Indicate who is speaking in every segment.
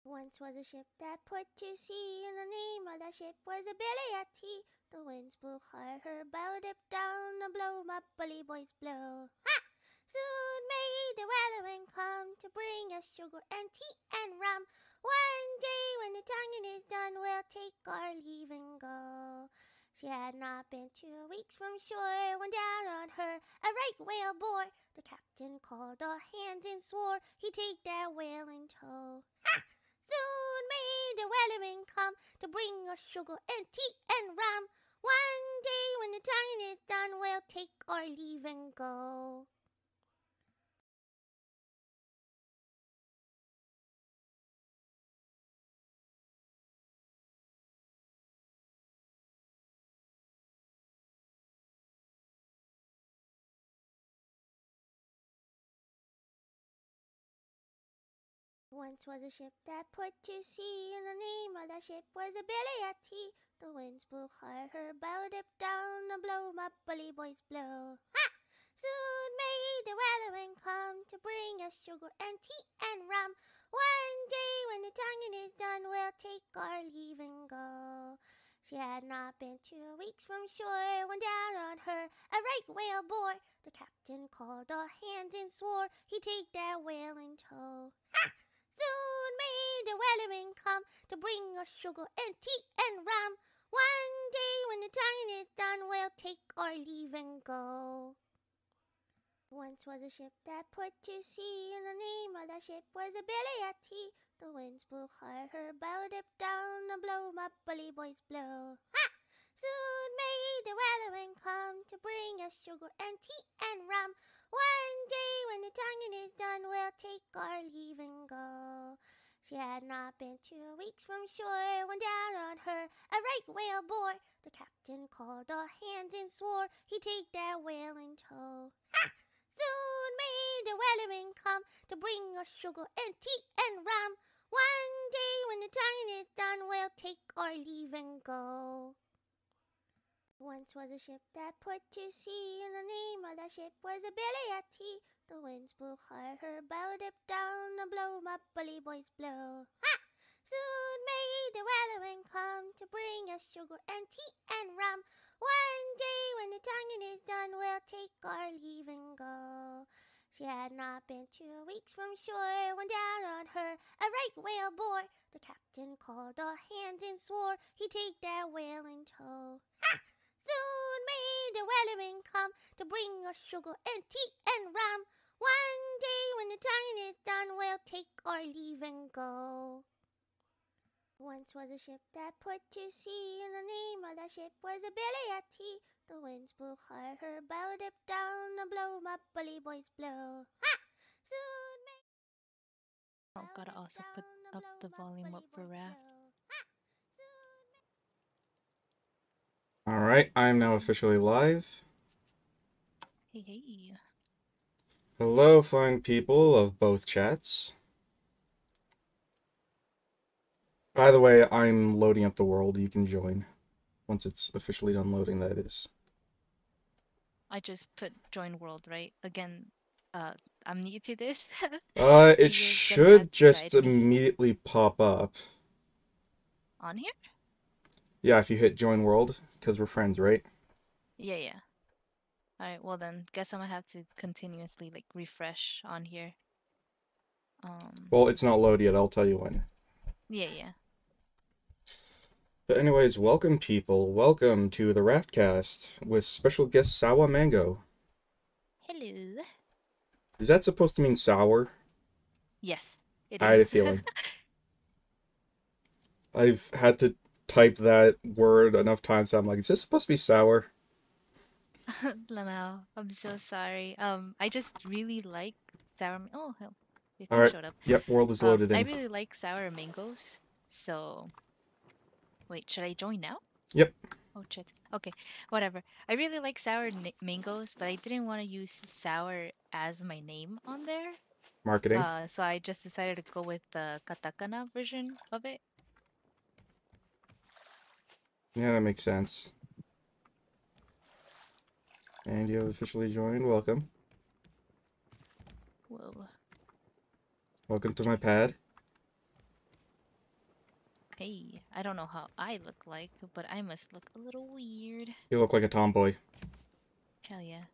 Speaker 1: Once was a ship that put to sea, and the name of that ship was a Billy at Tea. The winds blew hard, her bow dipped down, and blow, my bully boys blow. Ha! Soon may the weather wind come to bring us sugar and tea and rum. One day when the tonguing is done, we'll take our leave and go. She had not been 2 weeks from shore when down on her a right whale bore. The captain called all hands and swore he'd take that whale in tow. Ha! Soon may the wellerman come to bring us sugar and tea and rum. One day when the tonguing is done, we'll take our leave and go. Once was a ship that put to sea, and the name of that ship was a Billy at Tea. The winds blew hard, her bow dipped down, and blow, my bully boys blow. Ha! Soon may the weatherman come to bring us sugar and tea and rum. One day when the tonguing is done, we'll take our leave and go. She had not been 2 weeks from shore when down on her a right whale bore. The captain called all hands and swore he'd take that whale in tow. Ha! Soon may the wellerman come to bring us sugar and tea and rum. One day when the tonguing is done, we'll take our leave and go. Once was a ship that put to sea, and the name of that ship was a Billy at Tea. The winds blew hard, her bow dipped down, and blow, my bully boys blow. Ha! Soon may the weatherman come to bring us sugar and tea and rum. One day when the tonguing is done, we'll take our leave and go. She had not been 2 weeks from shore when down on her a right whale bore. The captain called all hands and swore he'd take that whale in tow. Ha! Soon may the wellerman come to bring us sugar and tea and rum. One day when the tonguing is done, we'll take our leave and go. Once was a ship that put to sea, and the name of that ship was a Billy at Tea. The winds blew hard, her bow dipped down, and blow, my bully boys blow. Ha! Soon may the weatherman come to bring us sugar and tea and rum. One day when the tonguing is done, we'll take our leave and go. She had not been 2 weeks from shore when down on her a right whale bore. The captain called all hands and swore he'd take that whale in tow. Ha! Soon may the wellerman come to bring us sugar and tea and rum. One day when the tonguing is done, we'll take our leave and go. Once was a ship that put to sea, and the name of that ship was a Billy at Tea. The winds blew hard, her bow dipped down, and blow, my bully boys blow. Ha! Soon may...
Speaker 2: Oh, gotta also put up the volume up for Raft.
Speaker 3: Alright, I am now officially live.
Speaker 2: Hey, hey.
Speaker 3: Hello, fine people of both chats. By the way, I'm loading up the world. You can join. Once it's officially done loading, that is.
Speaker 2: I just put join world, right? Again, I'm new to this.
Speaker 3: It should just immediately pop up.
Speaker 2: On here?
Speaker 3: Yeah, if you hit join world, because we're friends, right?
Speaker 2: Yeah. Alright, well then, guess I'm gonna have to continuously, like, refresh on here.
Speaker 3: Well, it's not loaded yet, I'll tell you when.
Speaker 2: Yeah.
Speaker 3: But anyways, welcome people. Welcome to the Raftcast with special guest Sawa Mango.
Speaker 2: Hello.
Speaker 3: Is that supposed to mean sour?
Speaker 2: Yes, it is.
Speaker 3: I had a feeling. I've had to type that word enough times, so I'm like, is this supposed to be sour?
Speaker 2: Lamau, I'm so sorry. I just really like sour. Oh hell, your
Speaker 3: All
Speaker 2: thing
Speaker 3: right.
Speaker 2: showed up.
Speaker 3: Yep, world is loaded in.
Speaker 2: I really like sour mangoes. So, wait, should I join now?
Speaker 3: Yep.
Speaker 2: Oh shit. Okay, whatever. I really like sour mangoes, but I didn't want to use sour as my name on there.
Speaker 3: Marketing.
Speaker 2: So I just decided to go with the katakana version of it.
Speaker 3: Yeah, that makes sense. And you have officially joined. Welcome.
Speaker 2: Whoa.
Speaker 3: Welcome to my pad.
Speaker 2: Hey, I don't know how I look like, but I must look a little weird.
Speaker 3: You look like a tomboy.
Speaker 2: Hell yeah.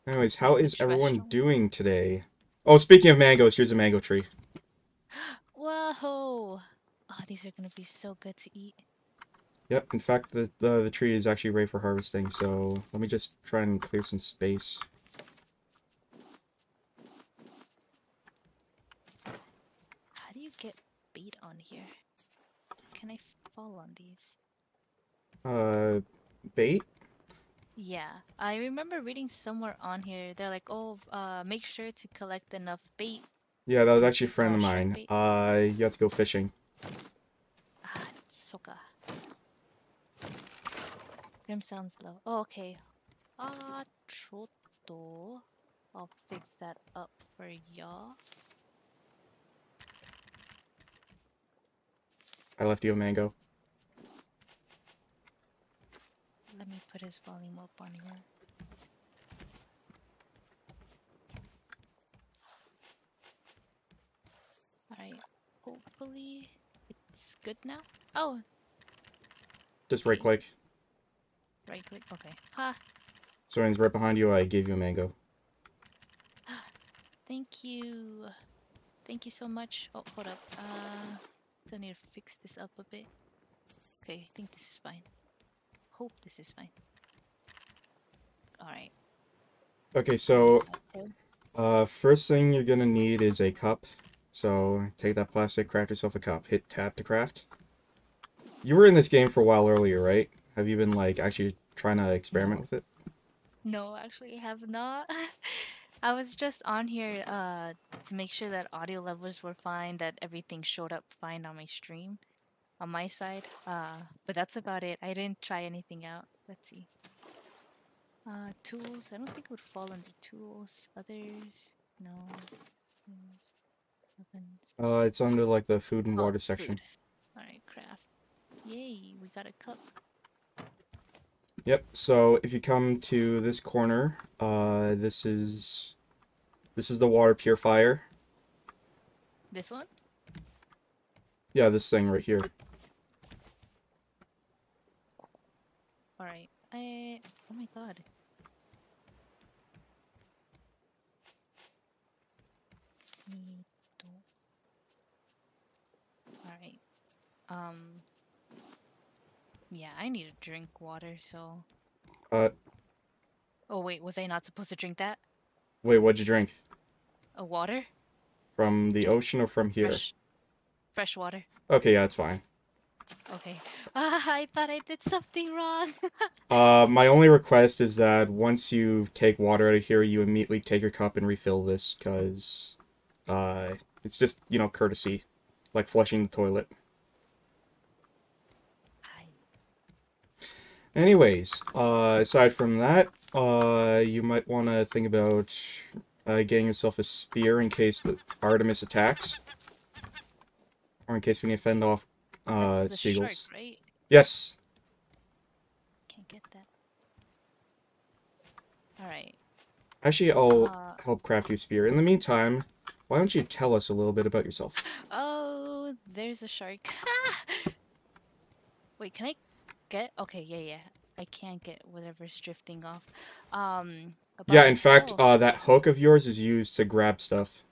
Speaker 3: Anyways, how
Speaker 2: Wait,
Speaker 3: is
Speaker 2: which
Speaker 3: everyone
Speaker 2: restaurant?
Speaker 3: doing today? Oh, speaking of mangoes, here's a mango tree.
Speaker 2: Whoa! Oh, these are gonna be so good to eat.
Speaker 3: Yep, in fact, the tree is actually ready for harvesting, so let me just try and clear some space.
Speaker 2: How do you get bait on here? Can I fall on these?
Speaker 3: Uh, Bait?
Speaker 2: Yeah, I remember reading somewhere on here. They're like, oh, make sure to collect enough bait.
Speaker 3: Yeah, that was actually a friend of
Speaker 2: Shrimp
Speaker 3: mine.
Speaker 2: bait.
Speaker 3: You have to go fishing.
Speaker 2: Ah, soka. Grim sounds low. Oh, okay. Ah, choto. I'll fix that up for y'all.
Speaker 3: I left you a mango.
Speaker 2: Let me put his volume up on here. Alright. Hopefully it's good now. Oh,
Speaker 3: Just right
Speaker 2: okay.
Speaker 3: click.
Speaker 2: Right click. Okay. Ha!
Speaker 3: So when it's right behind you, I gave you a mango.
Speaker 2: Thank you. Thank you so much. Oh, hold up. Still need to fix this up a bit. Okay, I think this is fine. Hope this is fine. Alright.
Speaker 3: Okay, so
Speaker 2: So,
Speaker 3: first thing you're gonna need is a cup. So take that plastic, craft yourself a cup. Hit tab to craft. You were in this game for a while earlier, right? Have you been like actually trying to experiment
Speaker 2: no.
Speaker 3: with it?
Speaker 2: No, actually, I have not. I was just on here to make sure that audio levels were fine, that everything showed up fine on my stream, on my side. But that's about it. I didn't try anything out. Let's see. Tools. I don't think it would fall under tools. Others. No. Tools, weapons.
Speaker 3: It's under like the food and
Speaker 2: Oh,
Speaker 3: water section.
Speaker 2: food. Alright, craft. Yay, we got a cup.
Speaker 3: Yep. So if you come to this corner, this is the water purifier.
Speaker 2: This one?
Speaker 3: Yeah, this thing right here.
Speaker 2: Alright. Oh my god. Nito. Alright. Um, yeah, I need to drink water, so.
Speaker 3: Uh,
Speaker 2: Oh, wait, was I not supposed to drink that?
Speaker 3: Wait, what'd you drink?
Speaker 2: A water?
Speaker 3: From the
Speaker 2: Just
Speaker 3: ocean or from here?
Speaker 2: fresh water.
Speaker 3: Okay, yeah, it's fine.
Speaker 2: Okay. Ah, I thought I did something wrong.
Speaker 3: My only request is that once you take water out of here, you immediately take your cup and refill this, because, it's just, courtesy. Like flushing the toilet.
Speaker 2: Hi.
Speaker 3: Anyways, aside from that, you might want to think about, getting yourself a spear in case the Artemis attacks. Or in case we need to fend off,
Speaker 2: That's the shark,
Speaker 3: seagulls.
Speaker 2: right?
Speaker 3: Yes!
Speaker 2: Can't get that. Alright.
Speaker 3: Actually, I'll
Speaker 2: Uh,
Speaker 3: help craft you a spear. In the meantime, why don't you tell us a little bit about yourself?
Speaker 2: oh, there's a shark. Wait, can I get? Okay, yeah. I can't get whatever's drifting off.
Speaker 3: Yeah,
Speaker 2: About
Speaker 3: in fact,
Speaker 2: myself.
Speaker 3: that hook of yours is used to grab stuff.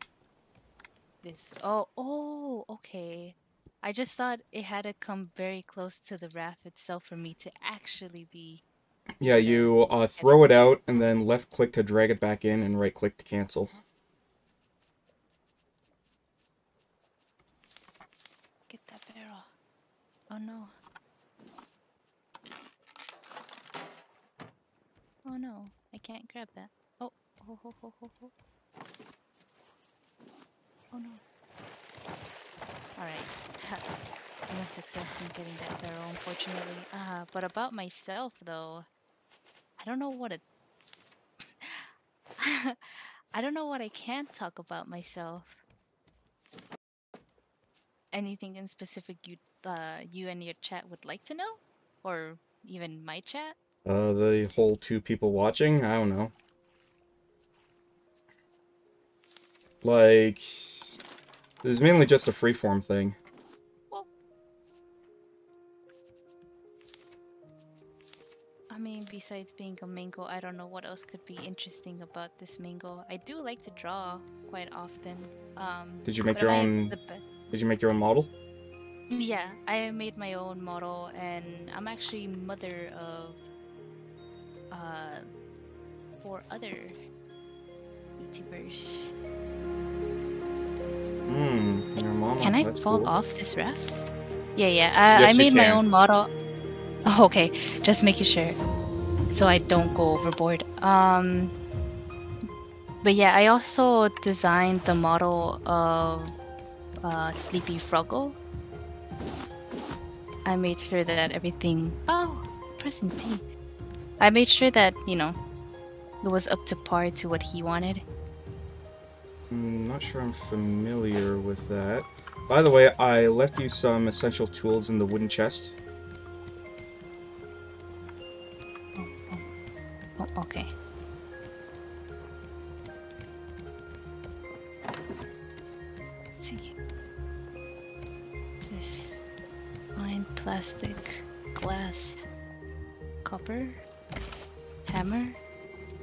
Speaker 2: This. Oh, okay. I just thought it had to come very close to the raft itself for me to actually be
Speaker 3: Yeah,
Speaker 2: able to
Speaker 3: you
Speaker 2: get it.
Speaker 3: throw it out and then left click to drag it back in and right click to cancel.
Speaker 2: Get that barrel. Oh no. Oh no. I can't grab that. Oh. Oh no. Alright. No success in getting that barrel, unfortunately. But about myself, though, I don't know what it. I don't know what I can talk about myself. Anything in specific you and your chat would like to know, or even my chat?
Speaker 3: The whole two people watching, I don't know. Like, This is mainly just a freeform thing.
Speaker 2: Well, I mean, besides being a mango, I don't know what else could be interesting about this mango. I do like to draw quite often.
Speaker 3: Did you make
Speaker 2: But
Speaker 3: your
Speaker 2: I am
Speaker 3: own?
Speaker 2: the best.
Speaker 3: Did you make your own model?
Speaker 2: Yeah, I made my own model, and I'm actually mother of uh 4 other YouTubers.
Speaker 3: Your
Speaker 2: Can
Speaker 3: mama.
Speaker 2: I
Speaker 3: That's
Speaker 2: fall
Speaker 3: cool.
Speaker 2: off this raft? Yeah, yeah. I
Speaker 3: Yes, you
Speaker 2: made my
Speaker 3: can.
Speaker 2: own model. Oh, okay, just making sure so I don't go overboard. But yeah, I also designed the model of Sleepy Froggle. I made sure that everything. Oh, pressing T. I made sure that it was up to par to what he wanted.
Speaker 3: I'm not sure I'm familiar with that. By the way, I left you some essential tools in the wooden chest.
Speaker 2: Oh, oh, oh, okay. Let's see. This fine plastic, glass, copper, hammer.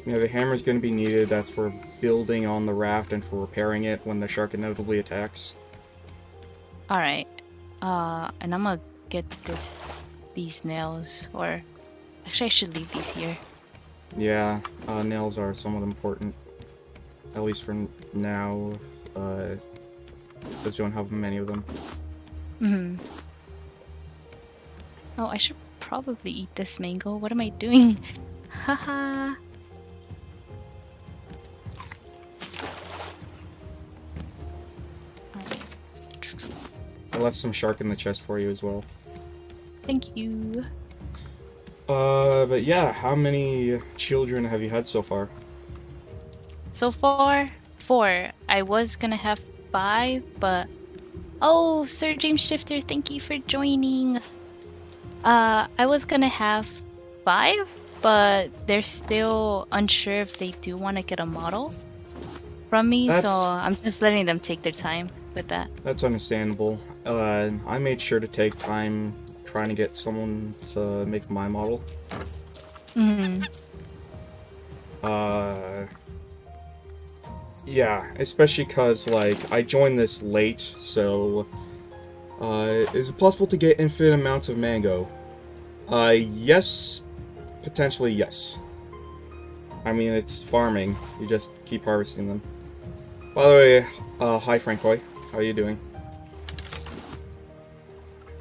Speaker 3: Yeah, the hammer's going to be needed. That's for building on the raft and for repairing it when the shark inevitably attacks.
Speaker 2: All right. And I'm gonna get these nails, or actually, I should leave these here.
Speaker 3: Yeah, nails are somewhat important. At least for now, because you don't have many of them.
Speaker 2: Hmm. Oh, I should probably eat this mango. What am I doing? Haha.
Speaker 3: I left some shark in the chest for you as well.
Speaker 2: Thank you.
Speaker 3: But yeah, how many children have you had so far?
Speaker 2: So far, 4. I was gonna have 5, but oh, Sir James Shifter, thank you for joining. I was gonna have 5, but they're still unsure if they do want to get a model from me, so I'm just letting them take their time with that.
Speaker 3: That's understandable. I made sure to take time trying to get someone to make my model.
Speaker 2: Mm-hmm.
Speaker 3: Yeah, especially because, like, I joined this late, so, is it possible to get infinite amounts of mango? Yes, potentially yes. I mean, it's farming. You just keep harvesting them. By the way, hi Francois. How are you doing?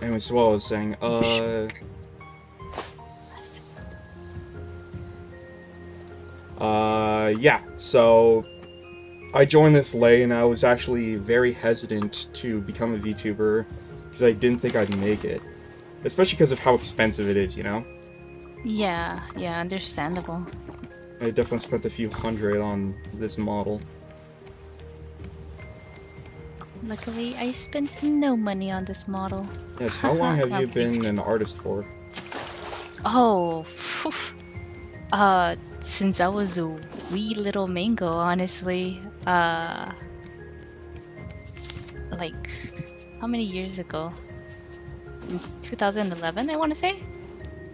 Speaker 3: Anyway, so what I was saying, yeah, so I joined this late and I was actually very hesitant to become a VTuber because I didn't think I'd make it. Especially because of how expensive it is, you know?
Speaker 2: Yeah, understandable.
Speaker 3: I definitely spent a few hundred on this model.
Speaker 2: Luckily, I spent no money on this model.
Speaker 3: Yes, how long have
Speaker 2: No,
Speaker 3: you
Speaker 2: I'm kidding.
Speaker 3: been an artist for?
Speaker 2: Oh, phew. Since I was a wee little mango, honestly. Like, how many years ago? It's 2011, I want to say.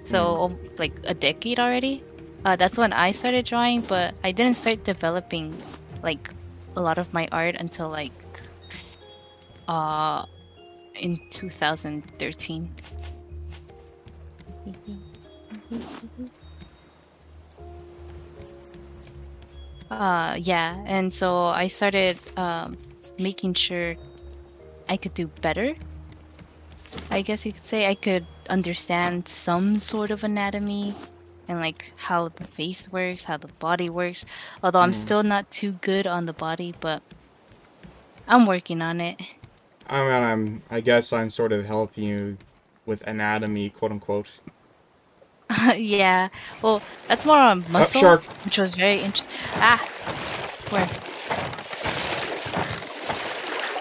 Speaker 2: So, like a decade already. That's when I started drawing, but I didn't start developing, like, a lot of my art until, like, in 2013. Yeah, and so I started making sure I could do better. I guess you could say I could understand some sort of anatomy and like how the face works, how the body works. Although I'm still not too good on the body, but I'm working on it.
Speaker 3: I mean, I guess I'm sort of helping you with anatomy, quote unquote.
Speaker 2: Yeah, well, that's more on
Speaker 3: Oh,
Speaker 2: muscle,
Speaker 3: shark!
Speaker 2: which was very interesting. Ah, where?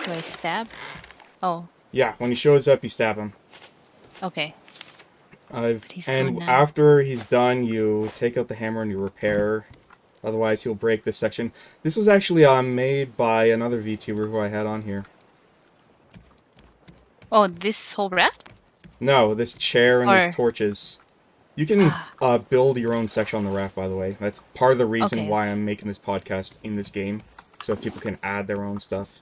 Speaker 2: Do I stab? Oh,
Speaker 3: Yeah, when he shows up, you stab him.
Speaker 2: okay. He's gone
Speaker 3: And
Speaker 2: now.
Speaker 3: after he's done, you take out the hammer and you repair. Otherwise, he'll break this section. This was actually made by another VTuber who I had on here.
Speaker 2: Oh, this whole raft?
Speaker 3: No, this chair and these
Speaker 2: Or
Speaker 3: torches. You can build your own section on the raft, by the way. That's part of the reason
Speaker 2: okay.
Speaker 3: why I'm making this podcast in this game, so people can add their own stuff.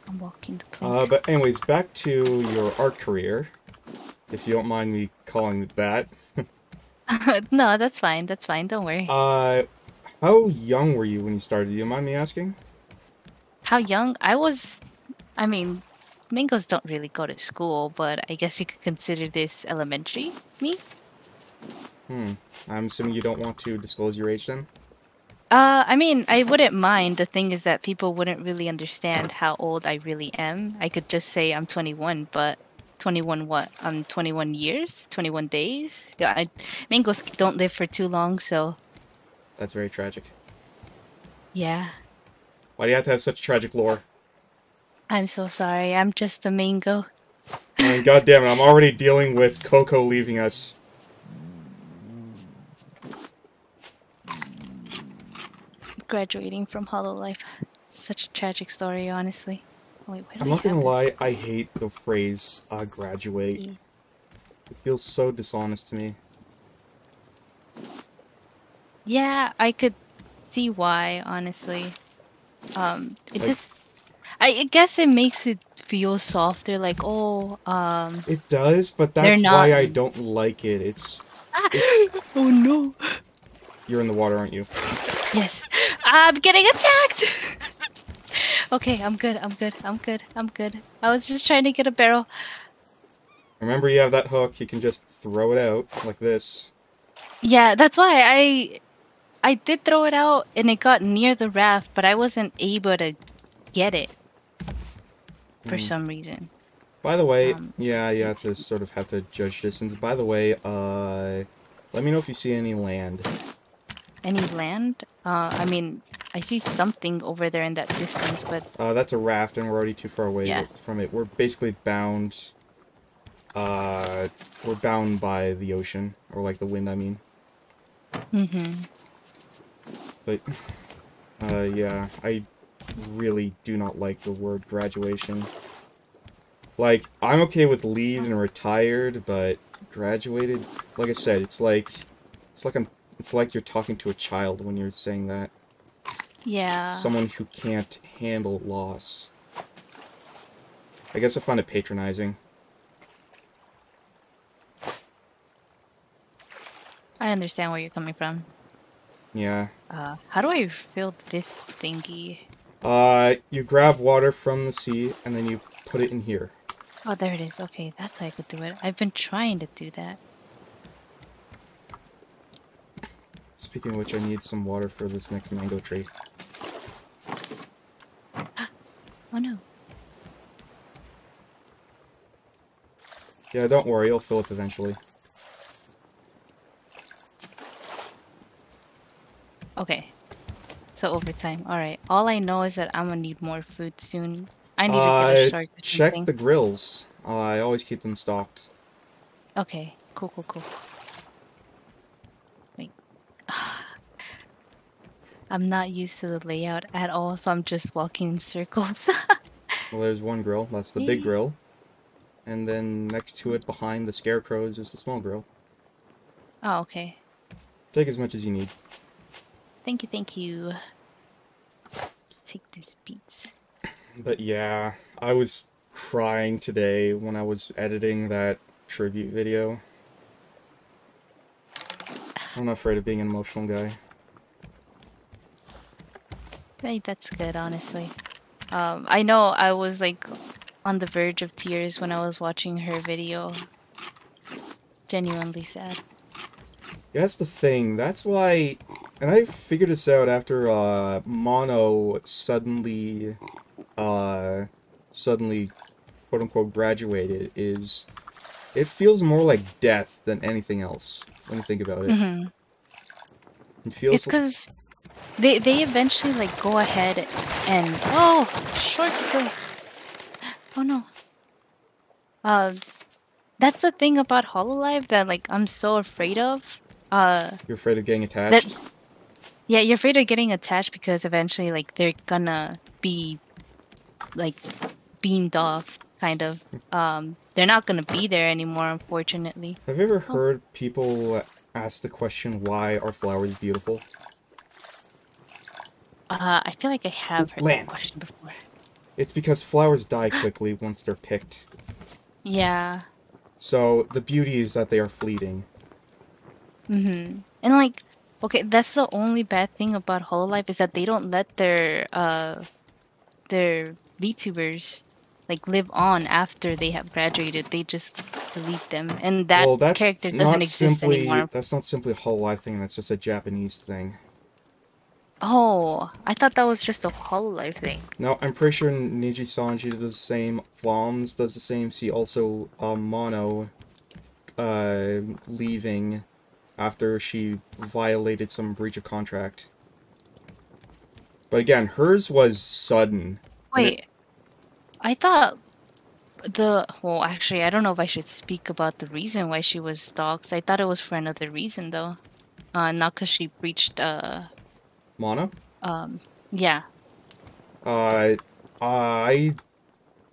Speaker 2: I'm walking the plank.
Speaker 3: But anyways, back to your art career, if you don't mind me calling it that.
Speaker 2: No, that's fine. That's fine. Don't worry.
Speaker 3: How young were you when you started? Do you mind me asking?
Speaker 2: How young? I mean, mangoes don't really go to school, but I guess you could consider this elementary me.
Speaker 3: I'm assuming you don't want to disclose your age then?
Speaker 2: I mean, I wouldn't mind. The thing is that people wouldn't really understand how old I really am. I could just say I'm 21, but 21 what? 21 years? 21 days? Yeah, mangoes don't live for too long, so
Speaker 3: That's very tragic.
Speaker 2: yeah.
Speaker 3: Why do you have to have such tragic lore?
Speaker 2: I'm so sorry. I'm just a mango.
Speaker 3: I mean, goddammit, I'm already dealing with Coco leaving us.
Speaker 2: Graduating from Hollow Life. Such a tragic story, honestly. Wait, why do
Speaker 3: I'm
Speaker 2: we
Speaker 3: not gonna
Speaker 2: have this?
Speaker 3: lie, I hate the phrase, graduate.
Speaker 2: Yeah.
Speaker 3: It feels so dishonest to me.
Speaker 2: Yeah, I could see why, honestly. It
Speaker 3: Like,
Speaker 2: just, I guess it makes it feel softer, like, oh,
Speaker 3: it does, but
Speaker 2: they're
Speaker 3: that's
Speaker 2: not.
Speaker 3: why I don't like it. It's...
Speaker 2: Oh no.
Speaker 3: You're in the water, aren't you?
Speaker 2: Yes. I'm getting attacked! Okay, I'm good, I'm good, I'm good, I'm good. I was just trying to get a barrel.
Speaker 3: Remember, you have that hook, you can just throw it out, like this.
Speaker 2: Yeah, that's why I did throw it out and it got near the raft, but I wasn't able to get it for some reason.
Speaker 3: By the way, yeah, you have
Speaker 2: It's
Speaker 3: to sort of have to judge distance. By the way, let me know if you see any land.
Speaker 2: any land? I mean, I see something over there in that distance, but
Speaker 3: That's a raft, and we're already too far away
Speaker 2: yeah.
Speaker 3: from it. We're basically bound, we're bound by the ocean, or like the wind, I mean.
Speaker 2: Mm-hmm.
Speaker 3: But, yeah, I really do not like the word graduation. Like, I'm okay with leave and retired, but graduated, like I said, it's like you're talking to a child when you're saying that.
Speaker 2: Yeah.
Speaker 3: Someone who can't handle loss. I guess I find it patronizing.
Speaker 2: I understand where you're coming from.
Speaker 3: Yeah.
Speaker 2: How do I fill this thingy?
Speaker 3: You grab water from the sea, and then you put it in here.
Speaker 2: Oh, there it is. Okay, that's how I could do it. I've been trying to do that.
Speaker 3: Speaking of which, I need some water for this next mango tree.
Speaker 2: Oh no.
Speaker 3: Yeah, don't worry, it'll fill up eventually.
Speaker 2: Okay. So overtime. Alright. All I know is that I'm gonna need more food soon. I need to get a shark or
Speaker 3: Check
Speaker 2: something.
Speaker 3: the grills. I always keep them stocked.
Speaker 2: Okay. Cool, cool, cool. Wait. I'm not used to the layout at all, so I'm just walking in circles.
Speaker 3: Well, there's one grill. That's the big grill. And then next to it, behind the scarecrows, is the small grill.
Speaker 2: Oh, okay.
Speaker 3: Take as much as you need.
Speaker 2: Thank you, thank you. Take these beats.
Speaker 3: But yeah, I was crying today when I was editing that tribute video. I'm not afraid of being an emotional guy.
Speaker 2: Hey, that's good, honestly. I know I was like on the verge of tears when I was watching her video. Genuinely sad.
Speaker 3: Yeah, that's the thing. That's why... And I figured this out after, Mono suddenly, quote-unquote, graduated, is... It feels more like death than anything else, when you think about it.
Speaker 2: Mm-hmm.
Speaker 3: It feels...
Speaker 2: It's because they eventually like go ahead and... Oh! Short kill! Oh no. That's the thing about Hololive that like I'm so afraid of.
Speaker 3: You're afraid of getting attached?
Speaker 2: Yeah, you're afraid of getting attached because eventually like they're gonna be like beamed off, kind of. They're not gonna be there anymore, unfortunately.
Speaker 3: Have you ever
Speaker 2: Oh.
Speaker 3: heard people ask the question, why are flowers beautiful?
Speaker 2: I feel like I have heard that
Speaker 3: Land.
Speaker 2: question before.
Speaker 3: It's because flowers die quickly once they're picked.
Speaker 2: Yeah.
Speaker 3: So the beauty is that they are fleeting.
Speaker 2: Mm-hmm. And like, okay, that's the only bad thing about Hololive is that they don't let their VTubers like live on after they have graduated. They just delete them, and that
Speaker 3: Well,
Speaker 2: character doesn't exist anymore.
Speaker 3: that's not simply a Hololive thing, that's just a Japanese thing.
Speaker 2: Oh, I thought that was just a Hololive thing.
Speaker 3: No, I'm pretty sure Niji Sanji does the same, Voms does the same, see also Mono leaving after she violated some breach of contract. But again, hers was sudden.
Speaker 2: Wait, I thought well, actually, I don't know if I should speak about the reason why she was stalked. I thought it was for another reason though. Not because she breached
Speaker 3: Mono?
Speaker 2: yeah.
Speaker 3: I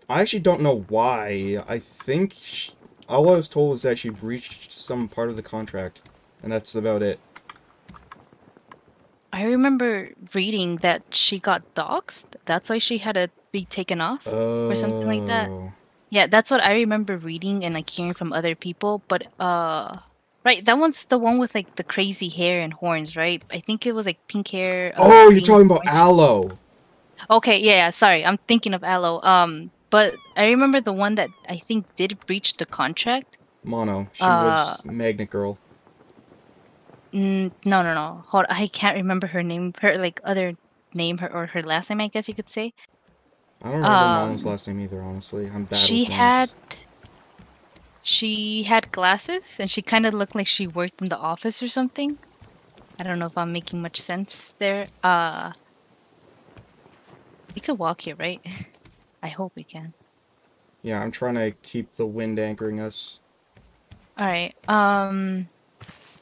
Speaker 3: actually don't know why. I think all I was told was that she breached some part of the contract, and that's about it.
Speaker 2: I remember reading that she got doxxed. That's why she had to be taken off or something like that.
Speaker 3: Oh.
Speaker 2: Yeah, that's what I remember reading and like hearing from other people. But right, that one's the one with like the crazy hair and horns, right? I think it was like pink hair.
Speaker 3: Oh, you're
Speaker 2: green
Speaker 3: talking about
Speaker 2: horns.
Speaker 3: Aloe.
Speaker 2: Okay, yeah, sorry, I'm thinking of Aloe. But I remember the one that I think did breach the contract.
Speaker 3: Mono. She was Magnet Girl.
Speaker 2: No. Hold, I can't remember her name. Her like other name, her or her last name, I guess you could say.
Speaker 3: I don't remember Mono's last name either, honestly. I'm bad
Speaker 2: She
Speaker 3: with names.
Speaker 2: had glasses and she kind of looked like she worked in the office or something. I don't know if I'm making much sense there. We could walk here, right? I hope we can.
Speaker 3: Yeah, I'm trying to keep the wind anchoring us.
Speaker 2: All right.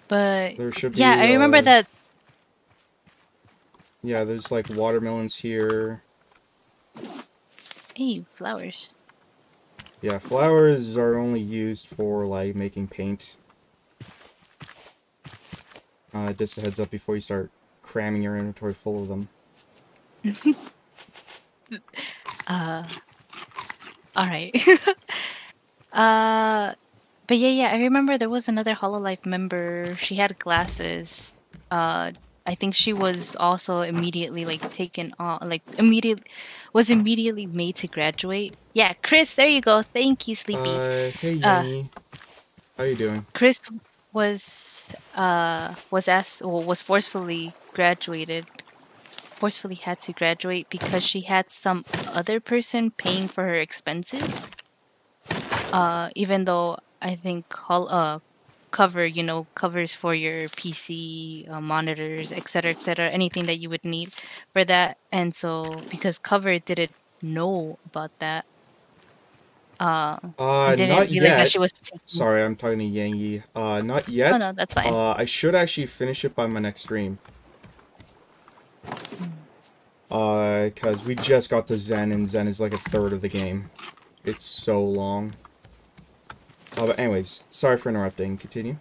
Speaker 2: But
Speaker 3: There should be,
Speaker 2: yeah, I remember that.
Speaker 3: Yeah, there's like watermelons here.
Speaker 2: Hey, flowers.
Speaker 3: Yeah, flowers are only used for like making paint. Just a heads up before you start cramming your inventory full of them.
Speaker 2: All right. But yeah, I remember there was another Hololive member. She had glasses. I think she was also immediately like taken on, like was immediately made to graduate. Yeah, Chris, there you go. Thank you, Sleepy.
Speaker 3: Hey Yangi. How you doing?
Speaker 2: Chris was forcefully graduated. Forcefully had to graduate because she had some other person paying for her expenses. Even though I think cover, covers for your PC, monitors, etc., anything that you would need for that. And so because cover didn't know about that, and didn't
Speaker 3: Not
Speaker 2: realize that
Speaker 3: yet.
Speaker 2: she was taking...
Speaker 3: Sorry, I'm talking to Yangi. Not yet.
Speaker 2: Oh no, that's fine.
Speaker 3: I should actually finish it by my next stream. Cause we just got to Zen, and Zen is like a third of the game. It's so long. But anyways, sorry for interrupting. Continue.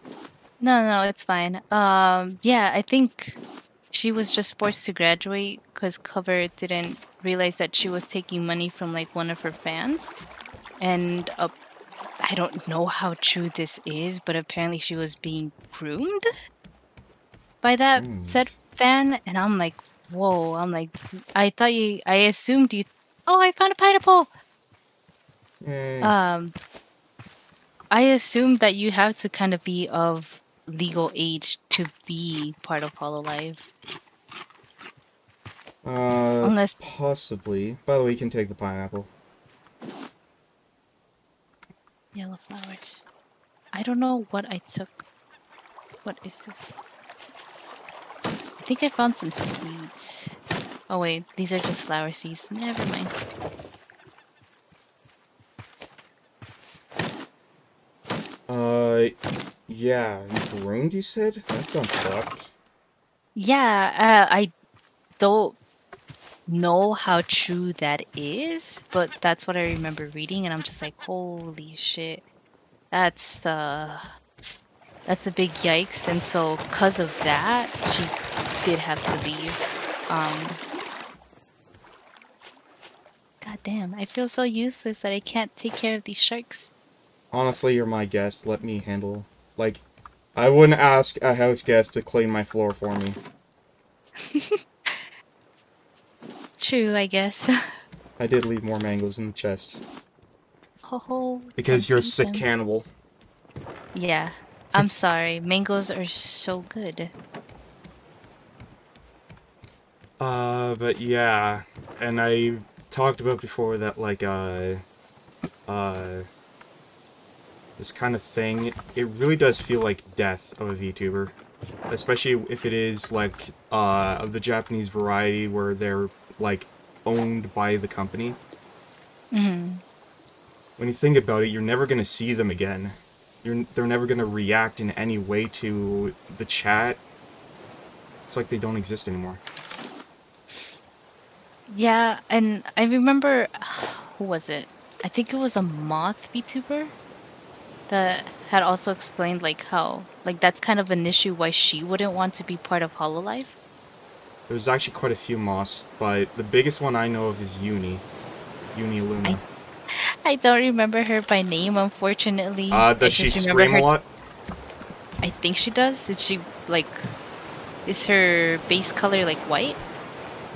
Speaker 2: No, it's fine. Yeah, I think she was just forced to graduate because Cover didn't realize that she was taking money from like one of her fans, and I don't know how true this is, but apparently she was being groomed by that said fan, and I'm like, whoa! I'm like, I assumed you. Oh, I found a pineapple.
Speaker 3: Yay.
Speaker 2: I assumed that you have to kind of be of legal age to be part of Hololive. Unless...
Speaker 3: Possibly. By the way, you can take the pineapple.
Speaker 2: Yellow flowers. I don't know what I took. What is this? I think I found some seeds. Oh wait, these are just flower seeds. Never mind.
Speaker 3: Yeah, groomed, you said? That sounds fucked.
Speaker 2: Yeah, I don't... know how true that is, but that's what I remember reading, and I'm just like, holy shit, that's that's a big yikes. And so, cause of that, she did have to leave. God damn, I feel so useless that I can't take care of these sharks.
Speaker 3: Honestly, you're my guest. Let me handle. Like, I wouldn't ask a house guest to clean my floor for me.
Speaker 2: True, I guess.
Speaker 3: I did leave more mangoes in the chest.
Speaker 2: Ho ho.
Speaker 3: Because you're a sick cannibal.
Speaker 2: Yeah, I'm sorry. Mangoes are so good.
Speaker 3: But yeah, and I talked about before that, like, this kind of thing, it really does feel like death of a VTuber. Especially if it is, like, of the Japanese variety where they're, like, owned by the company.
Speaker 2: Mm-hmm.
Speaker 3: When you think about it, you're never gonna see them again. They're never gonna react in any way to the chat. It's like they don't exist anymore.
Speaker 2: Yeah, and I remember, who was it? I think it was a moth VTuber that had also explained like how, like that's kind of an issue why she wouldn't want to be part of Hololive.
Speaker 3: There's actually quite a few moths, but the biggest one I know of is Uni Luna.
Speaker 2: I don't remember her by name, unfortunately.
Speaker 3: Does she scream a lot?
Speaker 2: I think she does. Is she like, is her base color like white?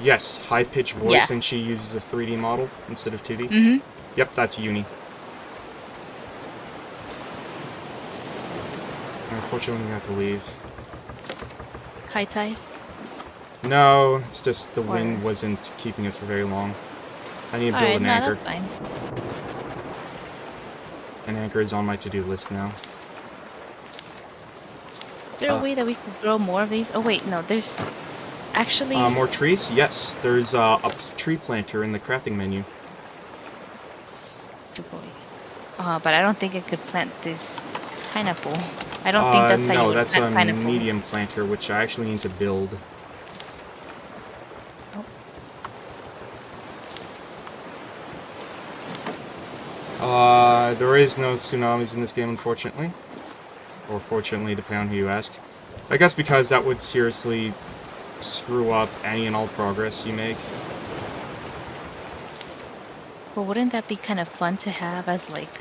Speaker 3: Yes, high-pitched voice,
Speaker 2: yeah.
Speaker 3: And she uses a 3D model instead of 2D.
Speaker 2: Mm-hmm.
Speaker 3: Yep, that's Uni. Unfortunately, we have to leave.
Speaker 2: High tide?
Speaker 3: No, it's just the wind wasn't keeping us for very long. I need to build an anchor.
Speaker 2: That's fine.
Speaker 3: An anchor is on my to-do list now.
Speaker 2: Is there a way that we could grow more of these? Oh wait, no, there's actually...
Speaker 3: more trees? Yes, there's a tree planter in the crafting menu.
Speaker 2: But I don't think I could plant this pineapple. I don't think that's how you would plant pineapple. No, that's a
Speaker 3: medium planter, which I actually need to build. There is no tsunamis in this game, unfortunately. Or fortunately, depending on who you ask. I guess because that would seriously screw up any and all progress you make.
Speaker 2: Well, wouldn't that be kind of fun to have as like,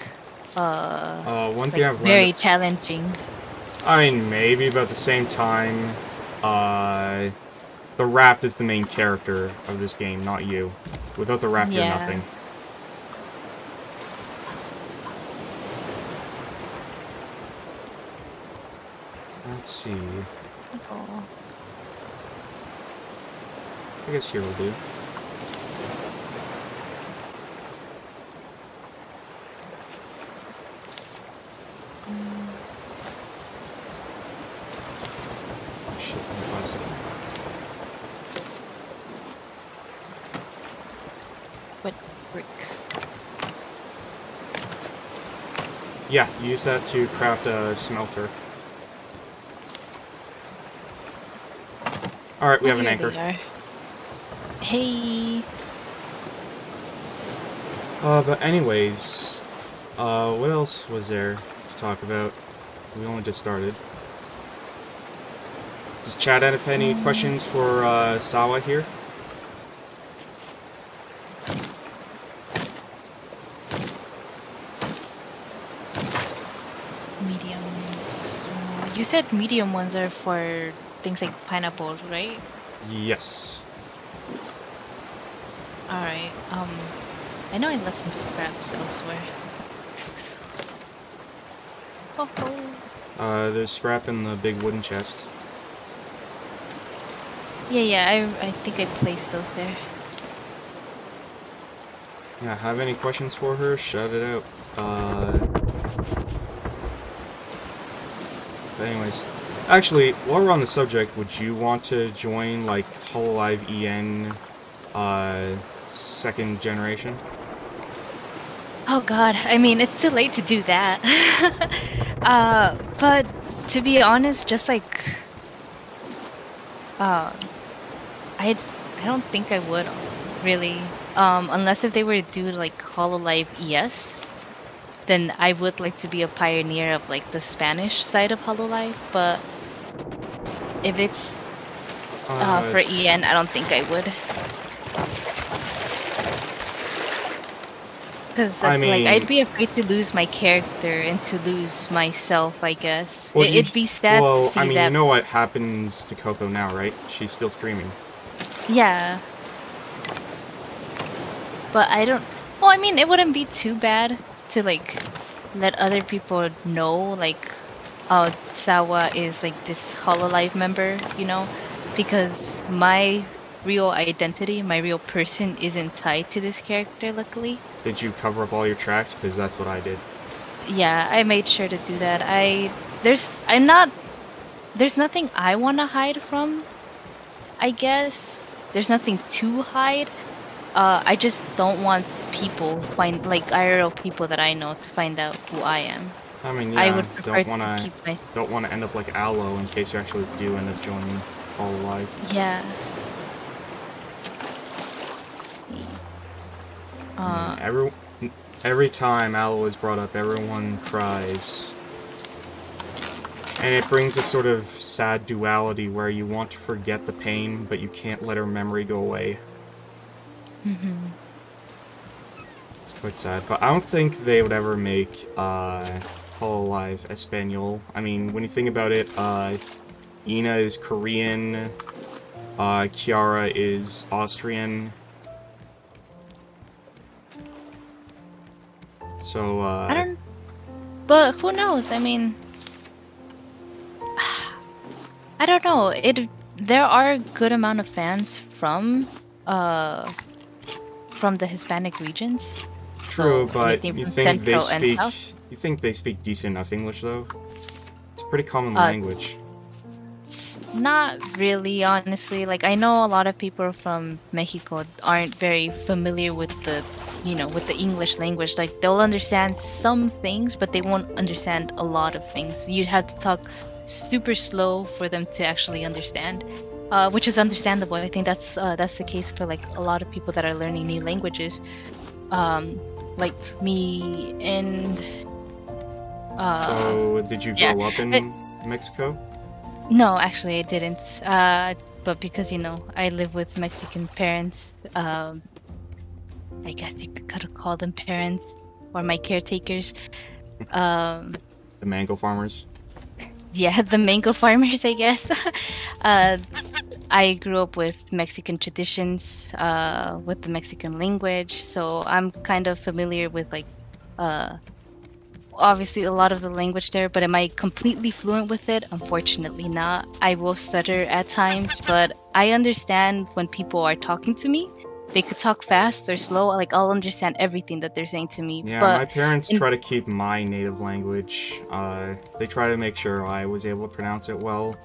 Speaker 3: one thing I've learned...
Speaker 2: very challenging.
Speaker 3: I mean, maybe, but at the same time, the raft is the main character of this game, not you. Without the raft, you're nothing. Let's see.
Speaker 2: Oh.
Speaker 3: I guess here will do. Shit, my plastic.
Speaker 2: What brick?
Speaker 3: Yeah, use that to craft a smelter. Alright, we have an anchor.
Speaker 2: Hey.
Speaker 3: But anyways, what else was there to talk about? We only just started. Does chat have any questions for Sawa here?
Speaker 2: Medium ones. You said medium ones are for things like pineapples, right?
Speaker 3: Yes.
Speaker 2: Alright, I know I left some scraps elsewhere. Oh.
Speaker 3: There's scrap in the big wooden chest.
Speaker 2: Yeah, I think I placed those there.
Speaker 3: Yeah, have any questions for her? Shout it out. But anyways, actually, while we're on the subject, would you want to join, like, Hololive EN, second generation?
Speaker 2: Oh god, I mean, it's too late to do that. But to be honest, just like, I don't think I would, really. Unless if they were to do like Hololive ES, then I would like to be a pioneer of like the Spanish side of Hololive. But if it's for EN, I don't think I would. Because
Speaker 3: I
Speaker 2: like
Speaker 3: mean-
Speaker 2: I'd be afraid to lose my character and to lose myself, I guess.
Speaker 3: Well,
Speaker 2: It'd be sad to see
Speaker 3: you
Speaker 2: that.
Speaker 3: know what happens to Coco now, right? She's still streaming.
Speaker 2: Yeah. But I don't. Well, I mean, it wouldn't be too bad to like let other people know, like, oh, Sawa is like this Hololive member, you know, because my real identity, my real person, isn't tied to this character. Luckily.
Speaker 3: Did you cover up all your tracks? Because that's what I did.
Speaker 2: Yeah, I made sure to do that. There's nothing I want to hide from. I guess there's nothing to hide. I just don't want people like IRL people that I know to find out who I am.
Speaker 3: I mean, yeah,
Speaker 2: I would prefer to keep my.
Speaker 3: Don't want to end up like Aloe in case you actually do end up joining Hololive.
Speaker 2: Yeah.
Speaker 3: Every time Aloe is brought up, everyone cries. And it brings a sort of sad duality where you want to forget the pain, but you can't let her memory go away.
Speaker 2: Mm-hmm.
Speaker 3: It's quite sad. But I don't think they would ever make Hololive Espanol. I mean, when you think about it, Ina is Korean, Kiara is Austrian. So,
Speaker 2: I don't. But who knows? I mean, I don't know. There are a good amount of fans from the Hispanic regions.
Speaker 3: True,
Speaker 2: So
Speaker 3: but
Speaker 2: anything
Speaker 3: you
Speaker 2: from
Speaker 3: think they
Speaker 2: Central and
Speaker 3: speak?
Speaker 2: South?
Speaker 3: You think they speak decent enough English though? It's a pretty common language.
Speaker 2: Not really, honestly. Like, I know a lot of people from Mexico aren't very familiar with the, with the English language. Like, they'll understand some things, but they won't understand a lot of things. You'd have to talk super slow for them to actually understand, which is understandable. I think that's the case for like a lot of people that are learning new languages, like me and.
Speaker 3: So, did you grow up in Mexico?
Speaker 2: No, actually, I didn't. But because I live with Mexican parents, I guess you could call them parents or my caretakers.
Speaker 3: The mango farmers.
Speaker 2: Yeah, the mango farmers, I guess. I grew up with Mexican traditions, with the Mexican language, so I'm kind of familiar with like, obviously a lot of the language there, but am I completely fluent with it? Unfortunately not. I will stutter at times, but I understand when people are talking to me. They could talk fast or slow, like I'll understand everything that they're saying to me.
Speaker 3: Yeah,
Speaker 2: but
Speaker 3: my parents try to keep my native language. They try to make sure I was able to pronounce it well,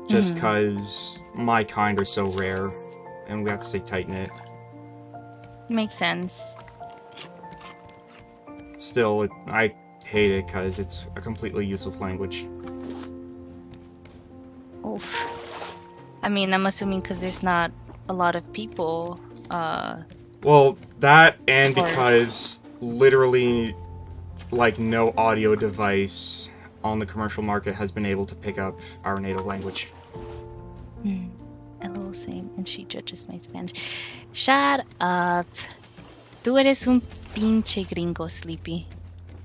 Speaker 3: just because my kind are so rare, and we have to stay tight-knit.
Speaker 2: Makes sense.
Speaker 3: Still, I hate it because it's a completely useless language.
Speaker 2: Oof. I mean, I'm assuming because there's not a lot of people.
Speaker 3: Well, that and because literally, like, no audio device on the commercial market has been able to pick up our native language.
Speaker 2: Hello, same, and she judges my Spanish. Shut up. Tú eres un pinche gringo, Sleepy.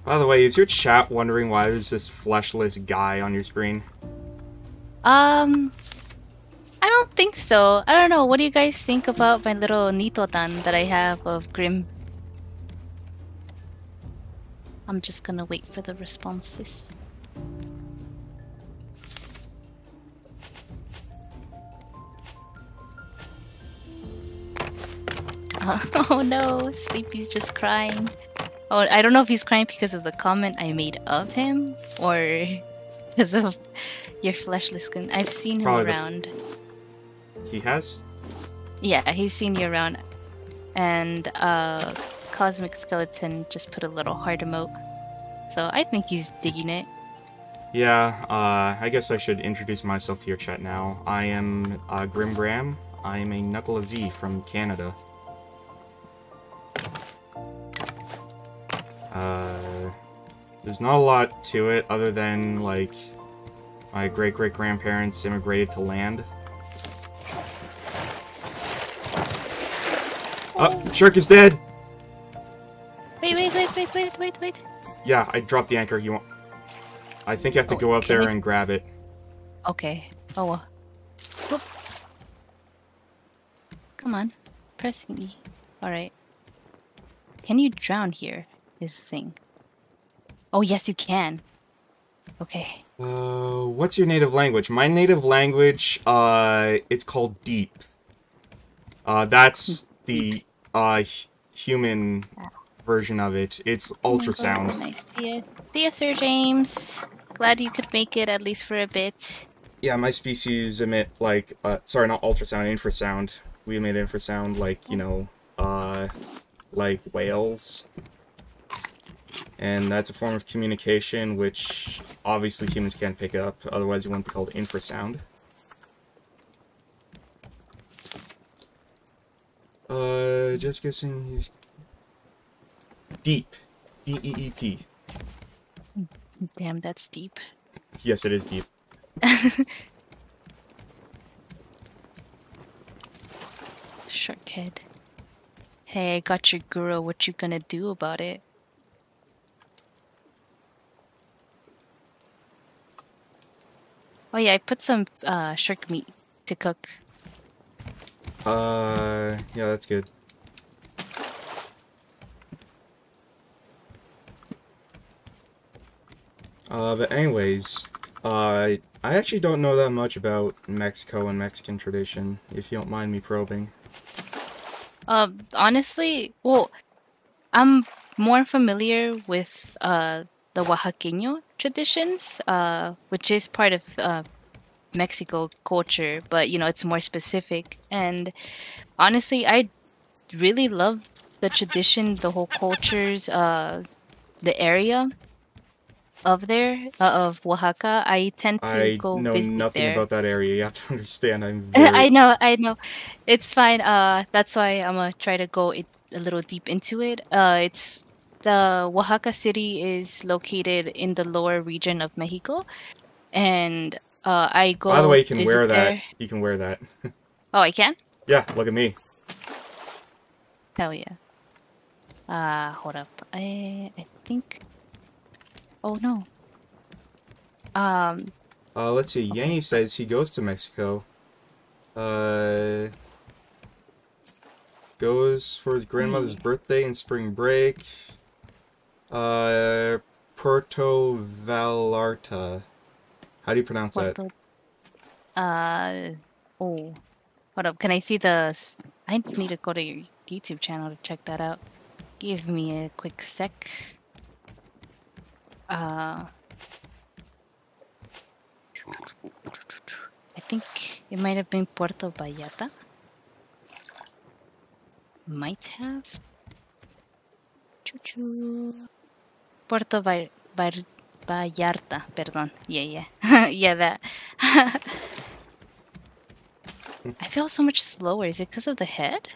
Speaker 3: By the way, is your chat wondering why there's this fleshless guy on your screen?
Speaker 2: I don't think so. I don't know. What do you guys think about my little Nitotan that I have of Grim? I'm just gonna wait for the responses. Oh no, Sleepy's just crying. Oh, I don't know if he's crying because of the comment I made of him or because of your fleshless skin. I've seen him
Speaker 3: Probably
Speaker 2: around.
Speaker 3: He has?
Speaker 2: Yeah, he's seen you around. And Cosmic Skeleton just put a little heart emote. So I think he's digging it.
Speaker 3: Yeah, I guess I should introduce myself to your chat now. I am Grim Bram. I'm a Knuckle of V from Canada. There's not a lot to it other than, like, my great-great-grandparents immigrated to land. Oh, shark is dead!
Speaker 2: Wait.
Speaker 3: Yeah, I dropped the anchor. You want... I think you have to go out there and grab it.
Speaker 2: Okay. Oh well. Whoop. Come on. Pressing E. Alright. Can you drown here? Is the thing. Oh yes you can. Okay.
Speaker 3: What's your native language? My native language, it's called Deep. That's the, human version of it. It's ultrasound.
Speaker 2: Nice. See ya, Sir James. Glad you could make it at least for a bit.
Speaker 3: Yeah, my species emit, like, sorry, not ultrasound, infrasound. We emit infrasound, like, you know, like whales. And that's a form of communication which obviously humans can't pick up, otherwise it wouldn't be called infrasound. Just guessing he's... Deep. D-E-E-P.
Speaker 2: Damn, that's deep.
Speaker 3: Yes, it is deep.
Speaker 2: Shark head. Hey, I got your guru. What you gonna do about it? Oh yeah, I put some shark meat to cook.
Speaker 3: Yeah, that's good. But anyways, I actually don't know that much about Mexico and Mexican tradition, if you don't mind me probing.
Speaker 2: Honestly, well, I'm more familiar with the Oaxaqueño traditions, which is part of Mexico culture, but you know, it's more specific. And honestly, I really love the tradition, the whole cultures, the area of there, of Oaxaca. I tend to
Speaker 3: I
Speaker 2: go
Speaker 3: know
Speaker 2: visit
Speaker 3: nothing
Speaker 2: there.
Speaker 3: about that area. You have to understand. I'm very...
Speaker 2: I know. It's fine. That's why I'm gonna try to go a little deep into it. It's the Oaxaca city is located in the lower region of Mexico, and I
Speaker 3: By the
Speaker 2: go
Speaker 3: way, you can
Speaker 2: visit
Speaker 3: wear that.
Speaker 2: there.
Speaker 3: You can wear that.
Speaker 2: Oh, I can?
Speaker 3: Yeah, look at me.
Speaker 2: Hell yeah. Hold up. I think. Oh no.
Speaker 3: Let's see.
Speaker 2: Okay.
Speaker 3: Yanni says he goes to Mexico. Goes for his grandmother's birthday and spring break. Puerto Vallarta. How do you pronounce that?
Speaker 2: Puerto. Oh. Hold up. Can I see the? I need to go to your YouTube channel to check that out. Give me a quick sec. I think it might have been Puerto Vallarta. Might have. Choo-choo. Puerto Vallarta, perdón. Yeah. Yeah, that. I feel so much slower. Is it because of the head?